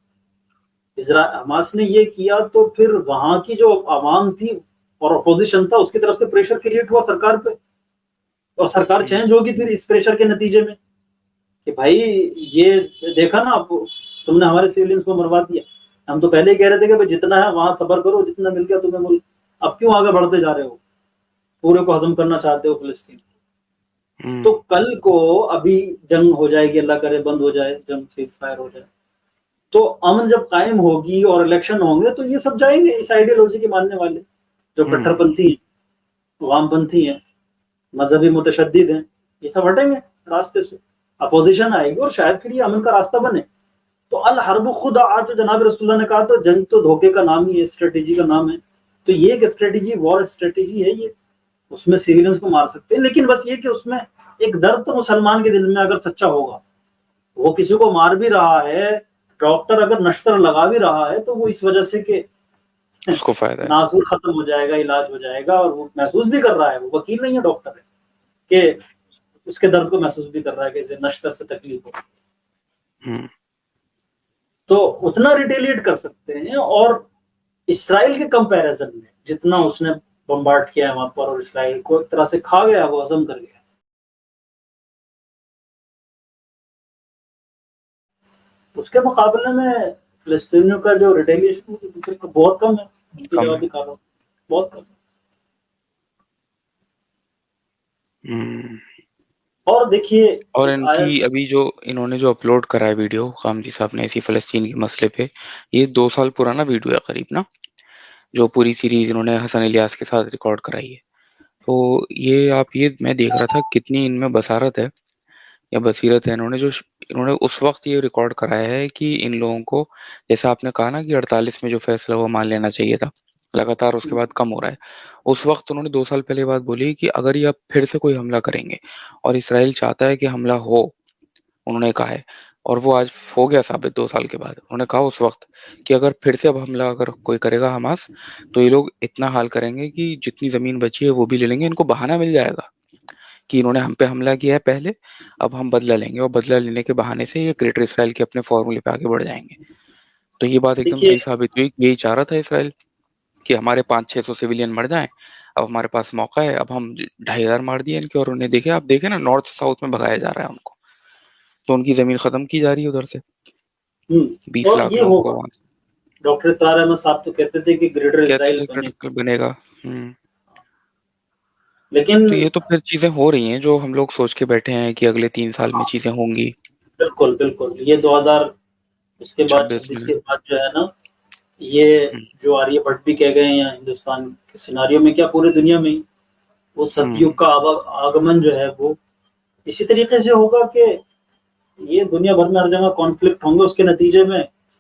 حماس نے یہ کیا تو پھر وہاں کی جو عوام تھی اور اپوزیشن تھا اس کی طرف سے پریشر کریٹ ہوا سرکار پہ، اور سرکار چینج ہوگی پھر اس پریشر کے نتیجے میں کہ بھائی یہ دیکھا نا تم نے ہمارے سیویلینس کو مروا دیا. ہم تو پہلے ہی کہہ رہے تھے کہ بھائی جتنا ہے وہاں صبر کرو، جتنا مل گیا تمہیں ملک، اب کیوں آگے بڑھتے جا رہے ہو، پورے کو ہضم کرنا چاہتے ہو فلسطین. تو کل کو ابھی جنگ ہو جائے گی، اللہ کرے بند ہو جائے جنگ، سیز فائر ہو جائے، تو امن جب قائم ہوگی اور الیکشن ہوں گے تو یہ سب جائیں گے اس آئیڈیالوجی کے ماننے والے جو کٹر پنتھی ہیں، وام پنتھی ہیں، مذہبی متشدد ہیں، یہ سب ہٹیں گے راستے سے، اپوزیشن آئے گی اور شاید پھر یہ امن کا راستہ بنے. تو الحرب خداع جو جناب رسول اللہ نے کہا، تو جنگ تو دھوکے کا نام ہی ہے، اسٹریٹجی کا نام ہے. تو یہ ایک اسٹریٹجی، وار اسٹریٹجی ہے یہ، اس میں سیویلینس کو مار سکتے ہیں. لیکن بس یہ کہ اس میں ایک درد تو مسلمان کے دل میں اگر سچا ہوگا، وہ کسی کو مار بھی رہا ہے، ڈاکٹر اگر نشتر لگا بھی رہا ہے تو وہ اس وجہ سے کہ اس کو فائدہ ہے. ناسور ختم ہو جائے گا، علاج ہو جائے گا، اور وہ محسوس بھی کر رہا ہے، وہ وکیل نہیں ہے، ڈاکٹر ہے، کہ اس کے درد کو محسوس بھی کر رہا ہے کہ اسے نشتر سے تکلیف ہو. تو اتنا ریٹیلیٹ کر سکتے ہیں. اور اسرائیل کے کمپیریزن میں جتنا اس نے بمبارڈ کیا ہے وہاں پر، اور اسرائیل کو ایک طرح سے کھا گیا، وہ ہضم کر گیا، اس کے مقابلے میں فلسطینیوں کا جو ریٹیلیشن بہت کم ہے، ان کی جوابی کارروائی بہت کم ہے. اور دیکھیے اور ان کی ابھی جو انہوں نے جو اپلوڈ کرا ہے ویڈیو قامتی صاحب نے اسی فلسطین کے مسئلے پہ، یہ 2 سال پرانا ویڈیو ہے قریب نا، جو پوری سیریز انہوں نے حسن الیاس کے ساتھ ریکارڈ کرائی ہے. تو یہ میں دیکھ رہا تھا کتنی ان میں بصارت ہے یا بصیرت ہے. انہوں نے اس وقت یہ ریکارڈ کرایا ہے کہ ان لوگوں کو، جیسا آپ نے کہا نا کہ 48 میں جو فیصلہ وہ مان لینا چاہیے تھا، لگاتار اس کے بعد کم ہو رہا ہے. اس وقت انہوں نے 2 سال پہلے بات بولی کہ اگر یہ اب پھر سے کوئی حملہ کریں گے، اور اسرائیل چاہتا ہے کہ حملہ ہو، انہوں نے کہا ہے، اور وہ آج ہو گیا ثابت 2 سال کے بعد. انہوں نے کہا اس وقت کہ اگر پھر سے اب حملہ اگر کوئی کرے گا حماس، تو یہ لوگ اتنا حال کریں گے کہ جتنی زمین بچی ہے وہ بھی لے لیں گے. ان کو بہانہ مل جائے گا کہ انہوں نے ہم پہ حملہ کیا ہے پہلے، اب ہم بدلہ لیں گے، اور بدلہ لینے کے بہانے سے یہ گریٹر اسرائیل کے اپنے فارمولے پہ آگے بڑھ جائیں گے. تو یہ بات ایک دم دیکھیے صحیح ثابت ہوئی. یہی چاہ رہا تھا اسرائیل کہ ہمارے 500-600 سویلین مر جائیں، اب ہمارے پاس موقع ہے، اب ہم 2500 مار دیے ان کے، اور انہیں دیکھیں، آپ دیکھیں نا نارتھ ساؤتھ میں بھگایا جا رہا ہے ان کو، تو ان کی زمین ختم کی جا رہی ہے ادھر سے 20 اور لاکھ یہ لوگوں کو ہوگا. وہاں سے. ڈاکٹر اسرار احمد صاحب تو کہتے تھے کہ گریٹر کہتے اسرائیل تھے بنے گا. لیکن تو یہ تو پھر چیزیں ہو رہی ہیں جو ہم لوگ سوچ کے بیٹھے ہیں کہ اگلے 3 سال میں چیزیں ہوں گی. بالکل بالکل، یہ 2000 اس کے بعد 26 26 میں کے بعد جو ہے نا یہ جو آریہ بھٹ بھی کہہ گئے ہیں ہندوستان کے سیناریو میں کیا پوری دنیا میں ہی وہ ستیوگ کا آگمن جو ہے وہ اسی طریقے سے ہوگا کہ یہ دنیا بھر میں ہر جگہ کانفلکٹ ہوں گے، اس کے نتیجے میں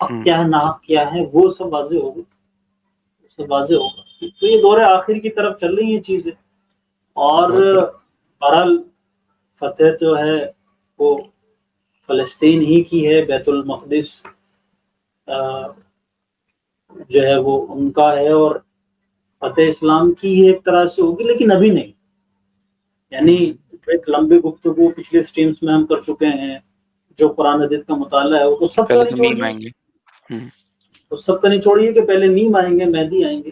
حق کیا ہے ناحق کیا ہے، وہ سب واضح ہوگا، تو یہ دور آخر کی طرف چل رہی ہیں چیزیں. اور بہرحال فتح جو ہے وہ فلسطین ہی کی ہے، بیت المقدس جو ہے وہ ان کا ہے، اور فتح اسلام کی ہی ایک طرح سے ہوگی، لیکن ابھی نہیں. یعنی ایک لمبی گفتگو پچھلے سٹریمز میں ہم کر چکے ہیں، جو قرآن حدیث کا مطالعہ ہے وہ سب کا نہیں چھوڑیے کہ پہلے میم آئیں گے، مہدی آئیں گے،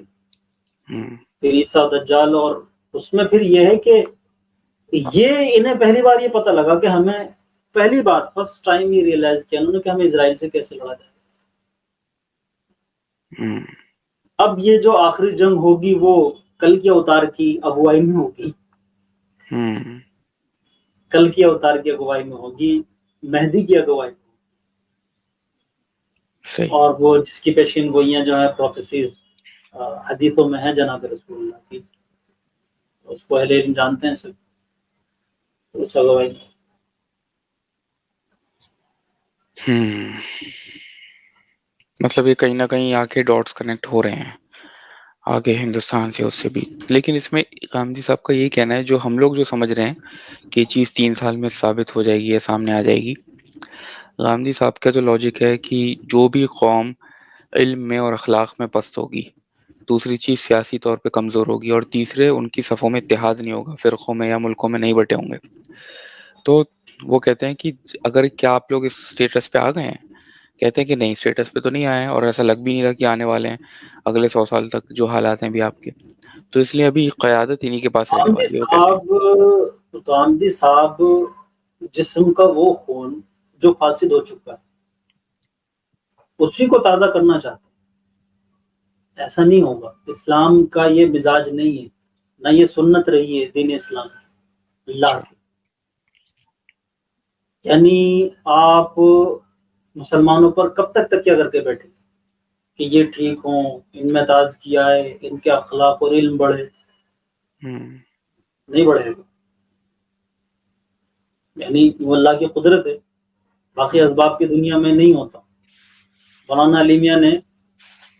پھر عیسیٰ دجال. اور اس میں پھر یہ ہے کہ یہ انہیں پہلی بار یہ پتہ لگا کہ ہمیں پہلی بار فرسٹ ٹائم یہ ریئلائز کیا انہوں نے کہ ہمیں اسرائیل سے کیسے لڑا جائے. اب یہ جو آخری جنگ ہوگی وہ کل کے اوتار کی اگوائی میں ہوگی، کل کے اوتار کی اگوائی میں ہوگی، مہدی کی اگوائی میں ہوگی. اور وہ جس کی پیشین گوئیاں جو ہیں پروفیسیز حدیثوں میں ہیں جناب رسول اللہ کی، اس کو اہل علم جانتے ہیں سب، تو اس اگوائی میں مطلب یہ کہیں نہ کہیں آ کے ڈاٹس کنیکٹ ہو رہے ہیں آگے ہندوستان سے، اس سے بھی. لیکن اس میں غامدی صاحب کا یہی کہنا ہے، جو ہم لوگ جو سمجھ رہے ہیں کہ یہ چیز 3 سال میں ثابت ہو جائے گی یا سامنے آ جائے گی، غامدی صاحب کا جو لاجک ہے کہ جو بھی قوم علم میں اور اخلاق میں پست ہوگی، دوسری چیز سیاسی طور پہ کمزور ہوگی، اور تیسرے ان کی صفوں میں اتحاد نہیں ہوگا، فرقوں میں یا ملکوں میں نہیں بٹے ہوں گے. تو وہ کہتے ہیں کہ اگر کیا آپ لوگ اس سٹیٹس پہ آ گئے ہیں؟ کہتے ہیں کہ نہیں، سٹیٹس پہ تو نہیں آئے ہیں، اور ایسا لگ بھی نہیں رہا کہ آنے والے ہیں اگلے 100 سال تک جو حالات ہیں بھی آپ کے. تو اس لیے ابھی قیادت انہی کے پاس رہنے والی ہے. غامدی صاحب جسم کا وہ خون جو فاسد ہو چکا ہے اسی کو تازہ کرنا چاہتے ہیں. ایسا نہیں ہوگا، اسلام کا یہ مزاج نہیں ہے، نہ یہ سنت رہی ہے دین اسلام اللہ کی. یعنی آپ مسلمانوں پر کب تک تکیہ کر کے بیٹھے کہ یہ ٹھیک ہوں، ان میں تازگی آئے، ان کے اخلاق اور علم بڑھے؟ نہیں بڑھے گا. یعنی وہ اللہ کی قدرت ہے، باقی اسباب کی دنیا میں نہیں ہوتا. مولانا علی میاں نے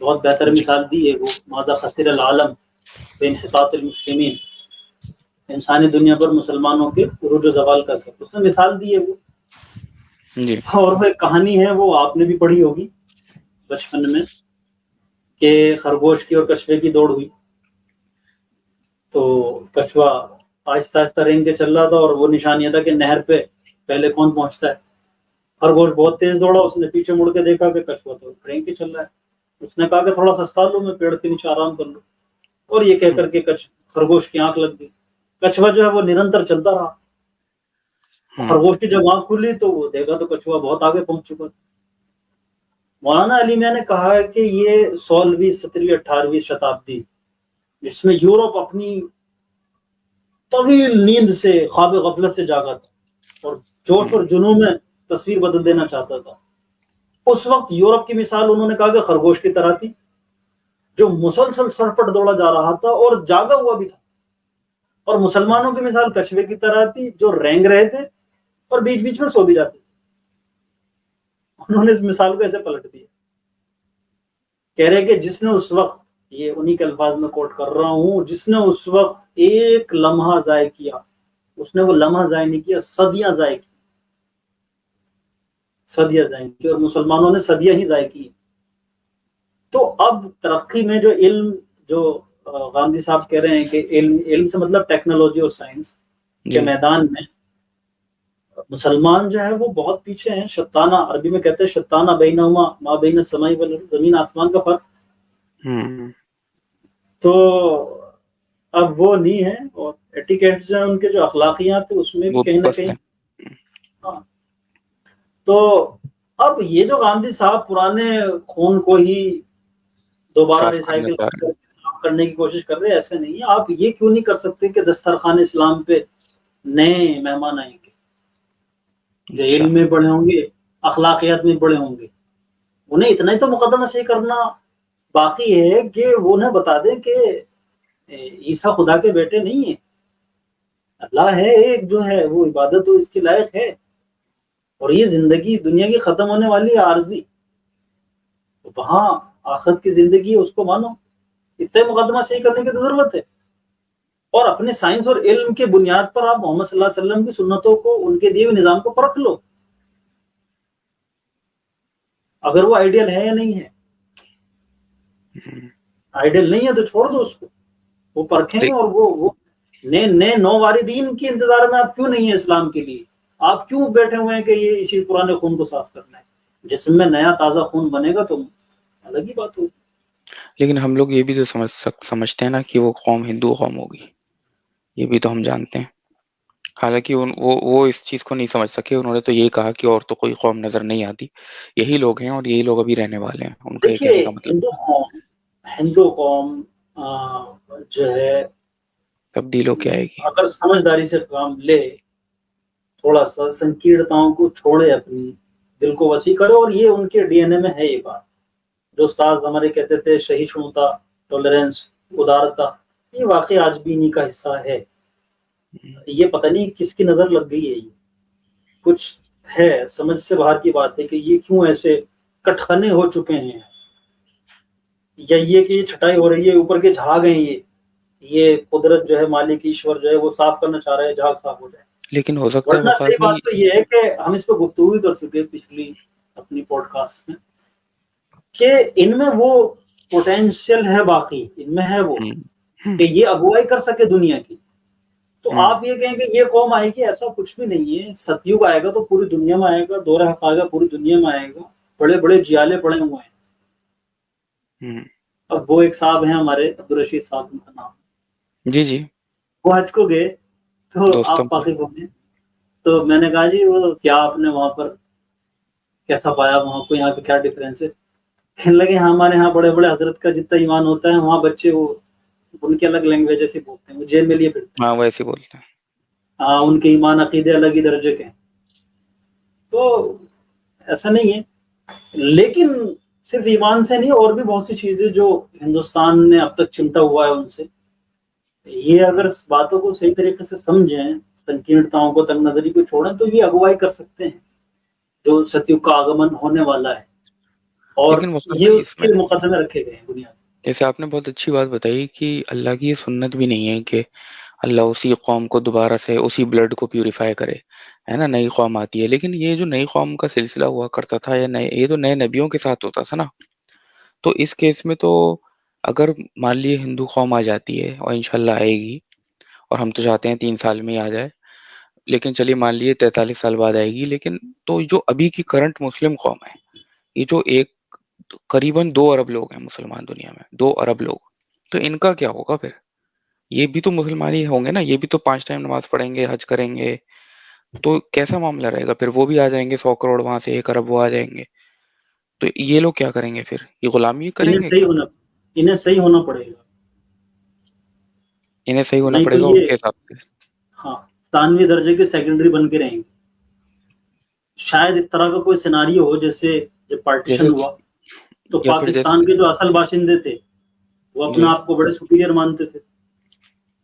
بہت بہتر مثال دی ہے، وہ ماذا خسر العالم بانحطاط المسلمین، انسانی دنیا پر مسلمانوں کے عروج و زوال کا سبب اس نے مثال دی ہے وہ. اور وہ ایک کہانی ہے، وہ آپ نے بھی پڑھی ہوگی بچپن میں، کہ خرگوش کی اور کچھوے کی دوڑ ہوئی. تو کچھوا آہستہ آہستہ رینگ کے چل رہا تھا، اور وہ نشان یہ تھا کہ نہر پہ پہلے کون پہنچتا ہے. خرگوش بہت تیز دوڑا، اس نے پیچھے مڑ کے دیکھا کہ کچھوا تو رینگ کے چل رہا ہے. اس نے کہا کہ تھوڑا سستا لو، میں پیڑ کے نیچے آرام کر لوں. اور یہ کہہ کر کے خرگوش کی آنکھ لگ گئی. کچھوا جو ہے وہ نرنتر چلتا رہا. خرگوش کی جب آنکھ کھلی تو وہ دیکھا تو کچھوا بہت آگے پہنچ چکا تھا. مولانا علی میاں نے کہا ہے کہ یہ 16ویں 17ویں 18ویں شتابدی جس میں یورپ اپنی طویل نیند سے، خواب غفلت سے جاگا تھا اور جوش اور جنون میں تصویر بدل دینا چاہتا تھا، اس وقت یورپ کی مثال انہوں نے کہا کہ خرگوش کی طرح تھی جو مسلسل سرپٹ دوڑا جا رہا تھا اور جاگا ہوا بھی تھا. اور مسلمانوں کی مثال کچھوے کی طرح تھی جو رینگ رہے تھے اور بیچ بیچ میں سو بھی جاتے. انہوں نے اس مثال کو ایسے پلٹ دیا، کہہ رہے کہ جس نے اس وقت، یہ انہی کے الفاظ میں کوٹ کر رہا ہوں، جس نے اس وقت ایک لمحہ ضائع کیا، اس نے وہ لمحہ ضائع نہیں کیا، صدیاں ضائع کی، صدیاں ضائع کی، اور مسلمانوں نے صدیاں ہی ضائع کی. تو اب ترقی میں جو علم، جو غامدی صاحب کہہ رہے ہیں کہ علم سے مطلب ٹیکنالوجی اور سائنس کے میدان میں مسلمان جو ہے وہ بہت پیچھے ہیں. شتانہ، عربی میں کہتے ہیں شتانہ بینہما ما بین السماء والارض، زمین آسمان کا فرق. تو اب وہ نہیں ہے، اور ایٹیکیٹس ہیں ان کے جو اخلاقیات ہیں اس میں بھی کہیں نہ کہیں. تو اب یہ جو غامدی صاحب پرانے خون کو ہی دوبارہ ریسائیکل کرنے کی کوشش کر رہے ہیں، ایسے نہیں ہے. آپ یہ کیوں نہیں کر سکتے کہ دسترخوان اسلام پہ نئے مہمان آئیں گے جو علم میں بڑے ہوں گے، اخلاقیات میں بڑے ہوں گے، انہیں اتنا ہی تو مقدمہ صحیح کرنا باقی ہے کہ وہ انہیں بتا دیں کہ عیسیٰ خدا کے بیٹے نہیں ہیں، اللہ ہے ایک جو ہے وہ عبادت تو اس کے لائق ہے، اور یہ زندگی دنیا کی ختم ہونے والی ہے عارضی، وہاں آخرت کی زندگی ہے اس کو مانو. اتنے مقدمہ صحیح کرنے کی تو ضرورت ہے. اور اپنے سائنس اور علم کے بنیاد پر آپ محمد صلی اللہ علیہ وسلم کی سنتوں کو، ان کے دیے ہوئے نظام کو پرکھ لو، اگر وہ آئیڈیل ہے یا نہیں ہے. آئیڈیل نہیں ہے تو چھوڑ دو اس کو، وہ پرکھیں گے. اور وہ نئے نو واردین کی انتظار میں آپ کیوں نہیں ہیں اسلام کے لیے؟ آپ کیوں بیٹھے ہوئے ہیں کہ یہ اسی پرانے خون کو صاف کرنا ہے؟ جسم میں نیا تازہ خون بنے گا تو الگ ہی بات ہوگی. لیکن ہم لوگ یہ بھی تو سمجھتے ہیں نا کہ وہ قوم ہندو قوم ہوگی، یہ بھی تو ہم جانتے ہیں. حالانکہ وہ اس چیز کو نہیں سمجھ سکے. انہوں نے تو یہی کہا کہ اور تو کوئی قوم نظر نہیں آتی، یہی لوگ ہیں اور یہی لوگ ابھی رہنے والے ہیں. ان کا یہ دیکھیے کہنے کا مطلب ہندو قوم جو ہے تبدیل ہو کے آئے گی. اگر سمجھداری سے کام لے، تھوڑا سا سنکیرتاؤں کو چھوڑے، اپنی دل کو وسیع کرے، اور یہ ان کے ڈی این اے میں ہے. یہ بات جو استاد ہمارے کہتے تھے، سہیشنوتا، ٹالرنس، ادارتا، یہ واقعی آج بھی انہی کا حصہ ہے. یہ پتہ نہیں کس کی نظر لگ گئی ہے، یہ کچھ ہے سمجھ سے باہر کی بات ہے کہ یہ کیوں ایسے کٹخنے ہو چکے ہیں، یا یہ کہ یہ چھٹائی ہو رہی ہے، اوپر کے جھاگ ہیں، یہ قدرت جو ہے، مالک ایشور جو ہے وہ صاف کرنا چاہ رہا ہے، جھاگ صاف ہو جائے. لیکن ہو سکتا ہے ورنہ صحیح مقامی بات تو یہ ہے کہ ہم اس پہ گفتگو کر چکے پچھلی اپنی پوڈ کاسٹ میں، کہ ان میں وہ پوٹینشیل ہے، باقی ان میں ہے وہ کہ یہ اگوائی کر سکے دنیا کی. تو آپ یہ کہیں کہ یہ قوم آئے گی، ایسا کچھ بھی نہیں ہے. ستیوگ آئے گا تو پوری دنیا میں آئے گا، دور حق آئے گا پوری دنیا میں آئے گا. بڑے بڑے جیالے پڑے ہوئے ہیں. اب وہ ایک صاحب ہیں ہمارے، عبدالرشید صاحب ان کا نام، جی وہ حج کو گئے تو دوستوں آپ واقف ہوں گے. تو میں نے کہا جی وہ کیا آپ نے وہاں پر کیسا پایا، وہاں کو یہاں پہ کیا ڈفرینس ہے؟ کہنے لگے ہمارے ہاں بڑے بڑے حضرت کا جتنا ایمان ہوتا ہے، وہاں بچے وہ ان کی الگ لینگویج ایسے بولتے ہیں، وہ جیل میں لیے پھرتے ہیں. ہاں ویسے بولتے ہیں. ہاں ان کے ایمان عقیدے الگ ہی درجے کے ہیں. تو ایسا نہیں ہے. لیکن صرف ایمان سے نہیں، اور بھی بہت سی چیزیں جو ہندوستان نے اب تک چمٹا ہوا ہے ان سے، یہ اگر اس باتوں کو صحیح طریقے سے سمجھیں، سنکیرتاؤں کو، تنگ نظری کو چھوڑیں، تو یہ اگوائی کر سکتے ہیں جو ستیو کا آگمن ہونے والا ہے. اور لیکن یہ اس کے مقدمے رکھے گئے ہیں بنیاد. جیسے آپ نے بہت اچھی بات بتائی کہ اللہ کی یہ سنت بھی نہیں ہے کہ اللہ اسی قوم کو دوبارہ سے اسی بلڈ کو پیوریفائی کرے، ہے نا. نئی قوم آتی ہے، لیکن یہ جو نئی قوم کا سلسلہ ہوا کرتا تھا، یہ تو نئے نبیوں کے ساتھ ہوتا تھا نا. تو اس کیس میں تو اگر مان لیے ہندو قوم آ جاتی ہے، اور انشاءاللہ آئے گی، اور ہم تو چاہتے ہیں 3 سال میں ہی آ جائے، لیکن چلیے مان لیے 43 سال بعد آئے گی، لیکن تو جو ابھی کی کرنٹ مسلم قوم ہے، یہ جو ایک قریباً 2 ارب لوگ ہیں مسلمان دنیا میں، 2 ارب لوگ، تو ان کا کیا ہوگا پھر؟ یہ بھی تو مسلمان ہی ہوں گے نا، یہ بھی تو 5 ٹائم نماز پڑھیں گے، حج کریں گے، تو کیسا معاملہ رہے گا پھر؟ وہ بھی آ جائیں گے 100 کروڑ، وہاں سے 1 ارب وہ آ جائیں گے، تو یہ لوگ کیا کریں گے پھر؟ یہ غلامی کریں گے کیا؟ انہیں صحیح ہونا پڑے گا. انہیں صحیح ہونا نہیں تو پڑے گا ان یہ کے حساب سے. ہاں ثانوی درجے کے سیکنڈری بن کے رہیں گے. شاید اس طرح کا کوئی سیناریو ہو، جیسے جب پارٹیشن جیسے ہوا تو یا پھر پاکستان کے جو اصل باشندے تھے وہ اپنے آپ کو بڑے سپیریئر مانتے تھے،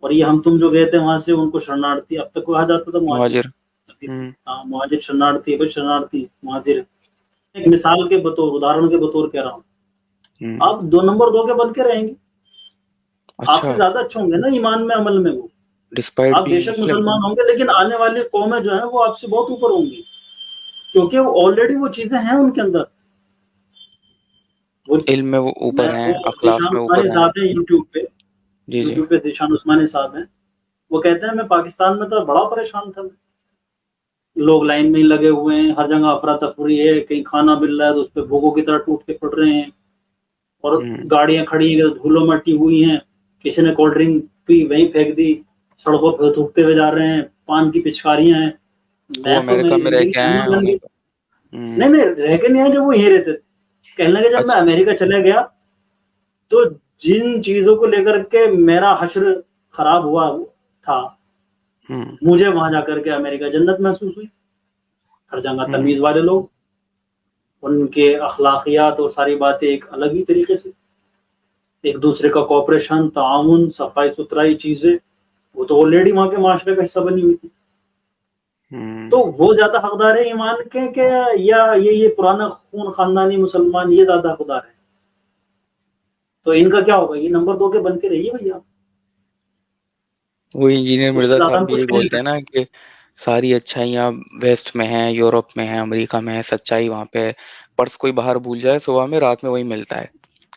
اور یہ ہم تم جو گئے تھے وہاں سے ان کو شرناردھی، اب تک کہا جاتا تھا مہاجر. مہاجر شرناردھی، بھائی شرناردھی مہاجر. ایک مثال کے بطور، ادھارن کے بطور کہہ رہا ہوں. آپ 2 نمبر 2 کے بن کے رہیں گے. آپ سے زیادہ اچھے ہوں گے نا ایمان میں، عمل میں. وہ آپ بے شک مسلمان ہوں گے، لیکن آنے والی قومیں جو ہیں وہ آپ سے بہت اوپر ہوں گی، کیونکہ آلریڈی وہ چیزیں ہیں ان کے اندر. علم میں وہ اوپر ہیں، اخلاق ذیشان میں اوپر عثمانی ہیں. صاحب ہیں یوٹیوب پہ ذیشان عثمانی صاحب ہیں. وہ کہتے ہیں میں پاکستان میں تو بڑا پریشان تھا، لوگ لائن میں ہی لگے ہوئے ہیں، ہر جگہ افراتفری ہے، کہیں کھانا مل رہا ہے تو اس پہ بھوگوں کی طرح ٹوٹ کے پڑ رہے ہیں، اور گاڑیاں کھڑی ہیں دھولوں مٹی ہوئی ہیں، کسی نے کولڈ ڈرنک پی وہیں پھینک دی، سڑکوں پہ تھوکتے ہوئے جا رہے ہیں، پان کی پچکاریاں ہیں. میں تو میری زندگی نہیں رہ کے نہیں آئے، جب وہ یہیں رہتے تھے. کہنے لگے جب میں امریکہ چلے گیا تو جن چیزوں کو لے کر کے میرا حشر خراب ہوا تھا، مجھے وہاں جا کر کے امریکہ جنت محسوس ہوئی. ہر جگہ تمیز والے لوگ، ان کے اخلاقیات اور ساری باتیں ایک الگ ہی طریقے سے، ایک دوسرے کا کوپریشن، تعاون، صفائی ستھرائی چیزیں، وہ تو آلریڈی وہاں کے معاشرے کا حصہ بنی ہوئی تھی. تو وہ زیادہ حقدار ہے ایمان کے کہ یا یہ پرانا خون خاندانی مسلمان یہ زیادہ حقدار ہے؟ تو ان کا کیا ہوگا؟ یہ نمبر 2 کے بن کے رہیے بھیا. وہ انجینئر اس مرزا سے زیادہ صاحب ہم بھی کچھ یہی کر نہیں بولتے ہیں نا کہ ساری اچھائیاں ویسٹ میں ہیں، یورپ میں ہیں، امریکہ میں ہے، سچائی وہاں پہ ہے. پرس کوئی باہر بھول جائے صبح میں، رات میں وہی ملتا ہے.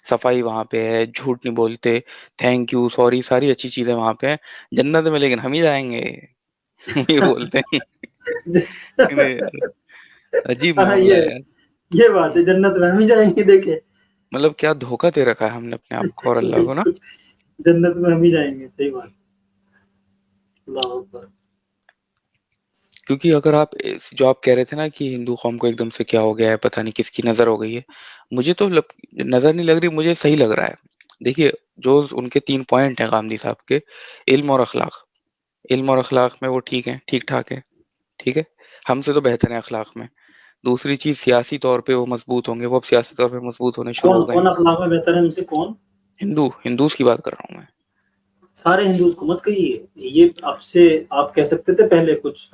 صفائی وہاں پہ ہے، جھوٹ نہیں بولتے، تھینک یو، سوری، ساری اچھی چیزیں وہاں پہ ہیں. جنت میں لیکن ہم ہی جائیں گے یہ بولتے ہیں. ارے یار، عجیب ہاں معاملہ ہے یار. یہ بات ہے، جنت میں ہم ہی جائیں گے. دیکھے مطلب کیا دھوکہ دے رکھا ہے ہم نے اپنے آپ کو اور اللہ کو نا. جنت میں ہم ہی جائیں گے. صحیح بات. اللہ اکبر. کیونکہ اگر آپ جو آپ کہہ رہے تھے نا کہ ہندو قوم کو ایک دم سے کیا ہو گیا ہے، پتہ نہیں کس کی نظر ہو گئی ہے، مجھے تو نظر نہیں لگ رہی، مجھے صحیح لگ رہا ہے. دیکھیے جو ان کے 3 پوائنٹ ہیں غامدی صاحب کے، علم اور اخلاق. علم اور اخلاق میں وہ ٹھیک ہیں، ٹھیک ٹھاک ہے، ٹھیک ہے، ہم سے تو بہتر ہیں اخلاق میں. دوسری چیز سیاسی طور پہ وہ مضبوط ہوں گے، وہ اب سیاسی طور پہ مضبوط ہونے شروع ہو گئے کون ہیں. اخلاق میں بہتر ہے ان سے؟ کون؟ ہندوز کی بات کر رہا ہوں میں. سارے ہندوز کو مت کہیے. یہ اب سے آپ کہہ سکتے تھے پہلے، کچھ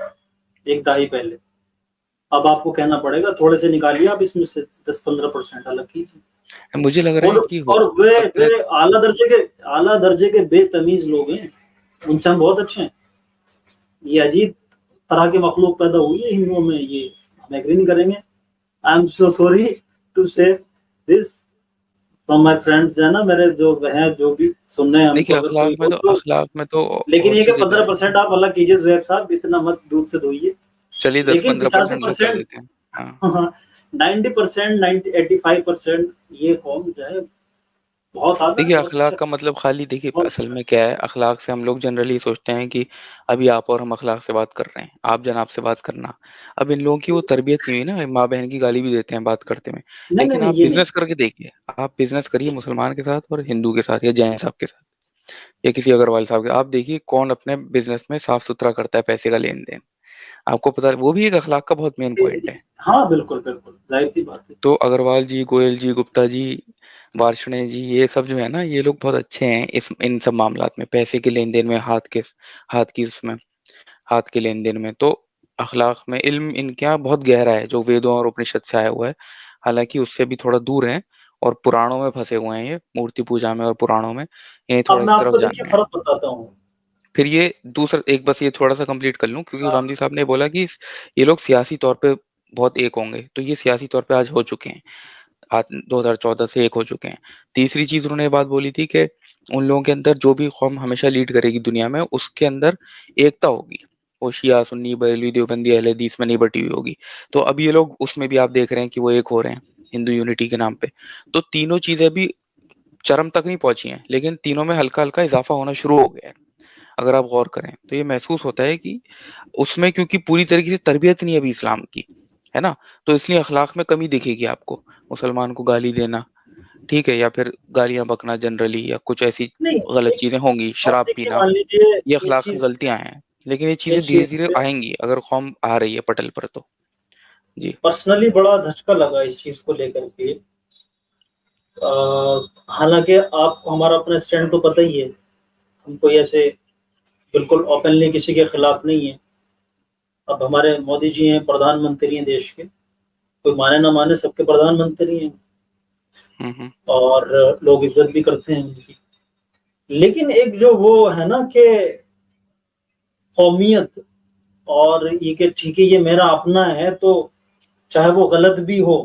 ایک دہائی پہلے. اب آپ کو کہنا پڑے گا، تھوڑے سے نکالیے آپ اس میں سے 10-15% الگ کیجیے. مجھے لگ رہا ہے کہ ہو اور سکتا ہے. اعلیٰ درجے کے بے تمیز لوگ ہیں، ان سے ہم بہت اچھے ہیں. یہ عجیب طرح کی مخلوق پیدا ہوئی ہے ہندوؤں میں، یہ ہم ایگری نہیں کریں گے. I am so sorry to سے دس فرام مائی فرینڈز، ہے نا میرے جو ہیں، جو بھی سن رہے ہیں ہم کو، دیکھیے اگر کوئی ہو تو. اخلاق میں تو لیکن اور یہ کہ چیزیں بھی آ جاتی 15% ہیں. آپ الگ کیجیے زہیب صاحب، اتنا مت دودھ سے دھوئیے. چلیے لیکن 10-15% لگا 85%، دیتے ہیں. ہاں 90%، 85% یہ قوم جو ہے بہت آدھا ہے، دیکھیے بہت اچھا اخلاق کا مطلب خالی، دیکھیے بہت اصل اچھا. میں کیا ہے، اخلاق سے ہم لوگ جنرلی سوچتے ہیں کہ ابھی آپ اور ہم اخلاق سے بات کر رہے ہیں، آپ جناب سے بات کرنا. اب ان لوگوں کی وہ تربیت نہیں ہوئی نا، ماں بہن کی گالی بھی دیتے ہیں بات کرتے میں. نہیں نہیں لیکن نہیں، آپ یہ نہیں. بزنس کر کے دیکھیے، آپ بزنس کریے مسلمان کے ساتھ اور ہندو کے ساتھ یا جین صاحب کے ساتھ یا کسی اگروال صاحب کے، آپ دیکھیے کون اپنے بزنس میں صاف ستھرا کرتا ہے پیسے کا لین دین. آپ کو پتا وہ بھی ایک اخلاق کا بہت مین پوائنٹ ہے. ہاں بالکل بالکل، ظاہر سی بات ہے. تو اگروال جی، گوئل جی، گپتا جی، وارشنے جی، یہ سب جو ہے نا، یہ لوگ بہت اچھے ہیں ان سب معاملات میں، پیسے کے لین دین میں، ہاتھ کے لین دین میں. تو اخلاق میں علم ان کے یہاں بہت گہرا ہے، جو ویدوں اور اپنشد سے آیا ہوا ہے. حالانکہ اس سے بھی تھوڑا دور ہیں اور پرانوں میں پھنسے ہوئے ہیں، یہ مورتی پوجا میں اور پرانوں میں، انہیں اب تھوڑا میں اس آپ طرف کو دیکھیے جانا ہے. فرق بتاتا ہوں. پھر یہ دوسرا ایک، بس یہ تھوڑا سا کمپلیٹ کر لوں، کیونکہ غامدی صاحب نے بولا کہ یہ لوگ سیاسی طور پہ بہت ایک ہوں گے، تو یہ سیاسی طور پہ آج ہو چکے ہیں، 2014 سے ایک ہو چکے ہیں. تیسری چیز انہوں نے یہ بات بولی تھی کہ ان لوگوں کے اندر جو بھی قوم ہمیشہ لیڈ کرے گی دنیا میں، اس کے اندر ایکتا ہوگی، وہ شیعہ، سنی، بریلوی، دیوبندی، اہل حدیث میں نہیں بٹی ہوئی ہوگی. تو اب یہ لوگ اس میں بھی آپ دیکھ رہے ہیں کہ وہ ایک ہو رہے ہیں ہندو یونٹی کے نام پہ. تو تینوں چیزیں بھی چرم تک نہیں پہنچی ہیں، لیکن تینوں میں ہلکا ہلکا اضافہ ہونا شروع ہو گیا ہے. اگر آپ غور کریں تو یہ محسوس ہوتا ہے کہ اس میں کیونکہ پوری طریقے سے تربیت نہیں ہے ابھی اسلام کی، ہے نا، تو اس لیے اخلاق میں کمی دکھے گی آپ کو. مسلمان کو گالی دینا ٹھیک ہے، یا پھر گالیاں بکنا جنرلی، یا کچھ ایسی نہیں غلط چیزیں ہوں گی، اب شراب دیکھیے، پینا، مان لیجیے یہ اس اخلاق کی چیز غلطیاں ہیں. لیکن یہ چیزیں دھیرے دھیرے سے آئیں گی اگر قوم آ رہی ہے پٹل پر تو. جی پرسنلی بڑا دھچکا لگا اس چیز کو لے کر کے. حالانکہ آپ کو ہمارا اپنا اسٹینڈ تو پتہ ہی ہے، ہم کوئی ایسے بالکل اوپنلی کسی کے خلاف نہیں ہے. اب ہمارے مودی جی ہیں، پردھان منتری ہیں دیش کے، کوئی مانے نہ مانے سب کے پردھان منتری ہیں، اور لوگ عزت بھی کرتے ہیں ان کی. لیکن ایک جو وہ ہے نا کہ قومیت، اور یہ کہ ٹھیک ہے یہ میرا اپنا ہے، تو چاہے وہ غلط بھی ہو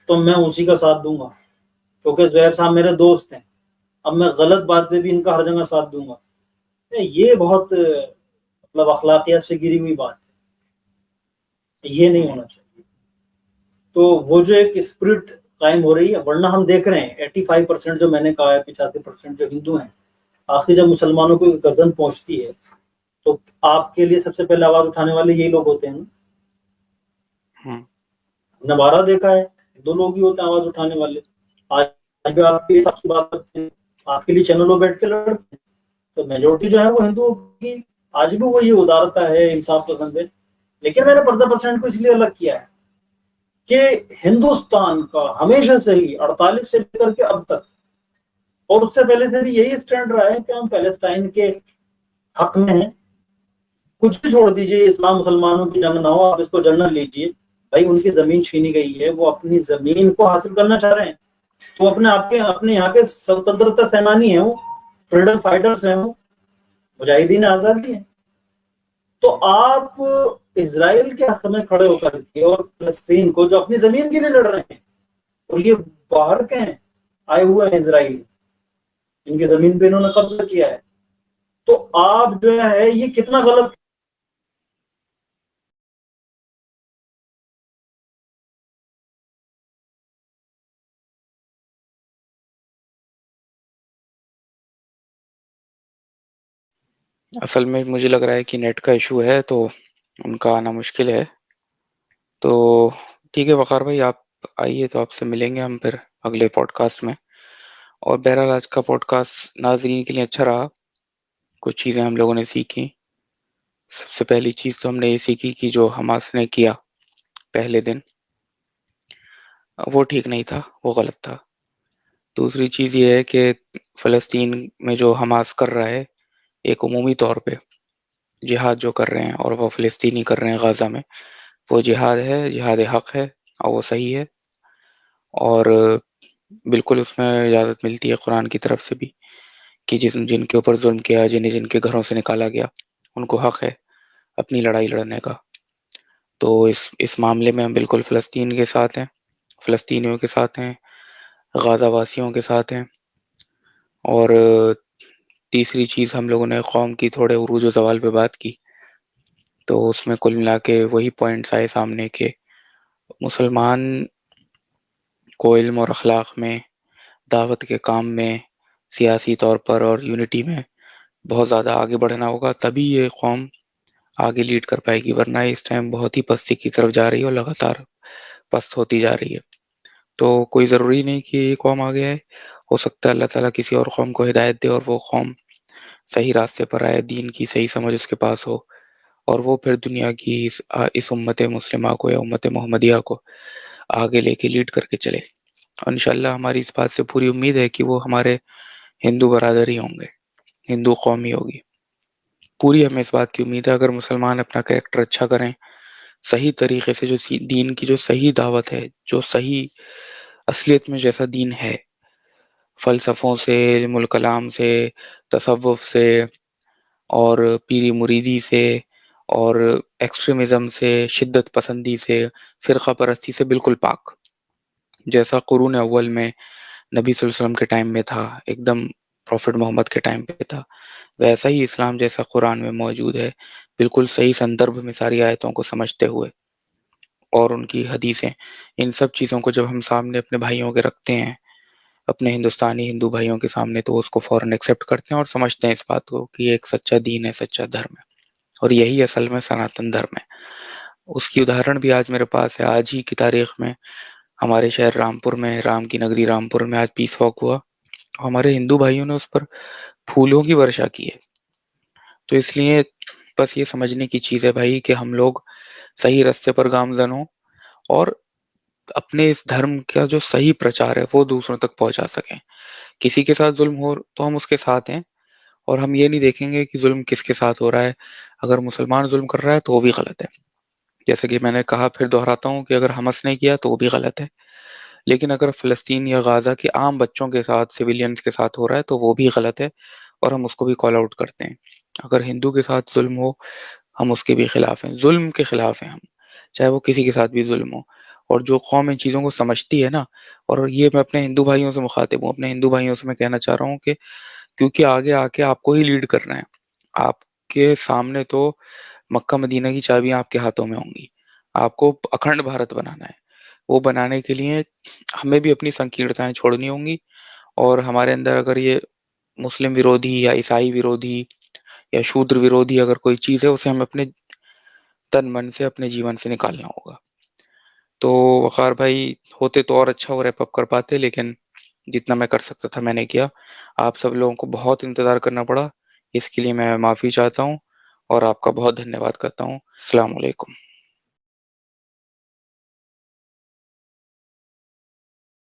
تو میں اسی کا ساتھ دوں گا، کیونکہ زہیب صاحب میرے دوست ہیں، اب میں غلط بات پہ بھی ان کا ہر جگہ ساتھ دوں گا. یہ بہت مطلب اخلاقیات سے گری ہوئی بات ہے، یہ نہیں ہونا چاہیے. تو وہ جو ایک اسپرٹ قائم ہو رہی ہے، ورنہ ہم دیکھ رہے ہیں 85% جو میں نے کہا ہے، 85% جو ہندو ہیں، آخر جب مسلمانوں کو غزن پہنچتی ہے تو آپ کے لیے سب سے پہلے آواز اٹھانے والے یہی لوگ ہوتے ہیں. نوارا دیکھا ہے، دو لوگ ہی ہوتے ہیں آواز اٹھانے والے. آج بھی آپ کے ساتھ بات کرتے ہیں، آپ کے لیے چینلوں بیٹھ کے لڑتے ہیں، تو میجورٹی جو ہے وہ ہندو کی. آج بھی وہی ادارتا ہے، انصاف پسند ہے. لیکن میں نے 15% کو اس لیے الگ کیا ہے کہ ہندوستان کا ہمیشہ سے ہی 48 سے لے کر کے اب تک اور اس سے پہلے سے بھی یہی اسٹینڈ رہا ہے کہ ہم پیلسٹائن کے حق میں ہیں. کچھ بھی چھوڑ دیجیے، اسلام مسلمانوں کی جنگ نہ ہو، آپ اس کو جنرل لیجیے. بھائی ان کی زمین چھینی گئی ہے، وہ اپنی زمین کو حاصل کرنا چاہ رہے ہیں. تو اپنے یہاں کے سوتنترتا سینانی ہیں، وہ فریڈم فائٹرز ہیں، وہ مجاہدین آزادی ہیں. تو آپ اسرائیل کے حق میں کھڑے ہو کر کے اور فلسطین کو جو اپنی زمین کے لیے لڑ رہے ہیں، اور یہ باہر کے ہیں، آئے ہوئے ہیں اسرائیل، ان کی زمین پہ انہوں نے قبضہ کیا ہے، تو آپ جو ہے یہ کتنا غلط. اصل میں مجھے لگ رہا ہے کہ نیٹ کا ایشو ہے، تو ان کا آنا مشکل ہے. تو ٹھیک ہے وقار بھائی، آپ آئیے تو آپ سے ملیں گے ہم پھر اگلے پوڈ کاسٹ میں. اور بہرحال آج کا پوڈ کاسٹ ناظرین کے لیے اچھا رہا. کچھ چیزیں ہم لوگوں نے سیکھی. سب سے پہلی چیز تو ہم نے یہ سیکھی کہ جو حماس نے کیا پہلے دن وہ ٹھیک نہیں تھا، وہ غلط تھا. دوسری چیز یہ ہے کہ فلسطین میں جو حماس کر رہا ہے ایک عمومی طور پہ جہاد جو کر رہے ہیں، اور وہ فلسطینی کر رہے ہیں غزہ میں، وہ جہاد ہے، جہاد حق ہے، اور وہ صحیح ہے. اور بالکل اس میں اجازت ملتی ہے قرآن کی طرف سے بھی کہ جن کے اوپر ظلم کیا، جن کے گھروں سے نکالا گیا، ان کو حق ہے اپنی لڑائی لڑنے کا. تو اس معاملے میں ہم بالکل فلسطین کے ساتھ ہیں، فلسطینیوں کے ساتھ ہیں، غازہ واسیوں کے ساتھ ہیں. اور تیسری چیز، ہم لوگوں نے قوم کی تھوڑے عروج و زوال پہ بات کی، تو اس میں کل ملا کے وہی پوائنٹس آئے سامنے کہ مسلمان کو علم اور اخلاق میں، دعوت کے کام میں، سیاسی طور پر اور یونٹی میں بہت زیادہ آگے بڑھنا ہوگا، تبھی یہ قوم آگے لیڈ کر پائے گی. ورنہ اس ٹائم بہت ہی پستی کی طرف جا رہی ہے اور لگاتار پست ہوتی جا رہی ہے. تو کوئی ضروری نہیں کہ یہ قوم آگے آئے، ہو سکتا ہے اللہ تعالیٰ کسی اور قوم کو ہدایت دے اور وہ قوم صحیح راستے پر آئے، دین کی صحیح سمجھ اس کے پاس ہو، اور وہ پھر دنیا کی اس امت مسلمہ کو یا امت محمدیہ کو آگے لے کے لیڈ کر کے چلے. اور انشاءاللہ ہماری اس بات سے پوری امید ہے کہ وہ ہمارے ہندو برادری ہوں گے، ہندو قومی ہوگی. پوری ہمیں اس بات کی امید ہے اگر مسلمان اپنا کریکٹر اچھا کریں، صحیح طریقے سے، جو دین کی جو صحیح دعوت ہے، جو صحیح اصلیت میں جیسا دین ہے، فلسفوں سے، علم الکلام سے، تصوف سے، اور پیری مریدی سے، اور ایکسٹریمزم سے، شدت پسندی سے، فرقہ پرستی سے بالکل پاک، جیسا قرون اول میں نبی صلی اللہ علیہ وسلم کے ٹائم میں تھا، ایک دم پروفٹ محمد کے ٹائم پہ تھا، ویسا ہی اسلام جیسا قرآن میں موجود ہے، بالکل صحیح سندربھ میں ساری آیتوں کو سمجھتے ہوئے، اور ان کی حدیثیں. ان سب چیزوں کو جب ہم سامنے اپنے بھائیوں کے رکھتے ہیں، اپنے ہندوستانی ہندو بھائیوں کے سامنے، تو اس کو فوراً ایکسیپٹ کرتے ہیں اور سمجھتے ہیں اس بات کو کہ یہ ایک سچا دین ہے، سچا دھرم ہے، اور یہی اصل میں سناتن دھرم ہے. اس کی ادھارن بھی آج میرے پاس ہے. آج ہی کی تاریخ میں ہمارے شہر رامپور میں، رام کی نگری رامپور میں آج پیس واک ہوا، ہمارے ہندو بھائیوں نے اس پر پھولوں کی ورشا کی ہے. تو اس لیے بس یہ سمجھنے کی چیز ہے بھائی کہ ہم لوگ صحیح راستے پر گامزن ہوں، اور اپنے اس دھرم کا جو صحیح پرچار ہے وہ دوسروں تک پہنچا سکیں. کسی کے ساتھ ظلم ہو تو ہم اس کے ساتھ ہیں، اور ہم یہ نہیں دیکھیں گے کہ ظلم کس کے ساتھ ہو رہا ہے. اگر مسلمان ظلم کر رہا ہے تو وہ بھی غلط ہے، جیسے کہ میں نے کہا، پھر دہراتا ہوں کہ اگر حماس نے کیا تو وہ بھی غلط ہے. لیکن اگر فلسطین یا غازہ کے عام بچوں کے ساتھ، سویلینز کے ساتھ ہو رہا ہے تو وہ بھی غلط ہے، اور ہم اس کو بھی کال آؤٹ کرتے ہیں. اگر ہندو کے ساتھ ظلم ہو، ہم اس کے بھی خلاف ہیں، ظلم کے خلاف ہیں ہم، چاہے وہ کسی کے ساتھ بھی ظلم ہو. اور جو قوم ان چیزوں کو سمجھتی ہے نا، اور یہ میں اپنے ہندو بھائیوں سے مخاطب ہوں، اپنے ہندو بھائیوں سے میں کہنا چاہ رہا ہوں کہ کیونکہ آگے آ کے آپ کو ہی لیڈ کرنا ہے، آپ کے سامنے تو مکہ مدینہ کی چابیاں آپ کے ہاتھوں میں ہوں گی، آپ کو اکھنڈ بھارت بنانا ہے. وہ بنانے کے لیے ہمیں بھی اپنی سنکیرتائیں چھوڑنی ہوں گی، اور ہمارے اندر اگر یہ مسلم ویرودھی یا عیسائی ویرودھی یا شودر ویرودھی اگر کوئی چیز ہے، اسے ہم اپنے تن من سے، اپنے جیون سے نکالنا ہوگا. تو وقار بھائی ہوتے تو اور اچھا ہو، ریپ اپ کر پاتے، لیکن جتنا میں کر سکتا تھا میں نے کیا. آپ سب لوگوں کو بہت انتظار کرنا پڑا، اس کے لیے میں معافی چاہتا ہوں، اور آپ کا بہت دھنیہ واد کرتا ہوں. السلام علیکم.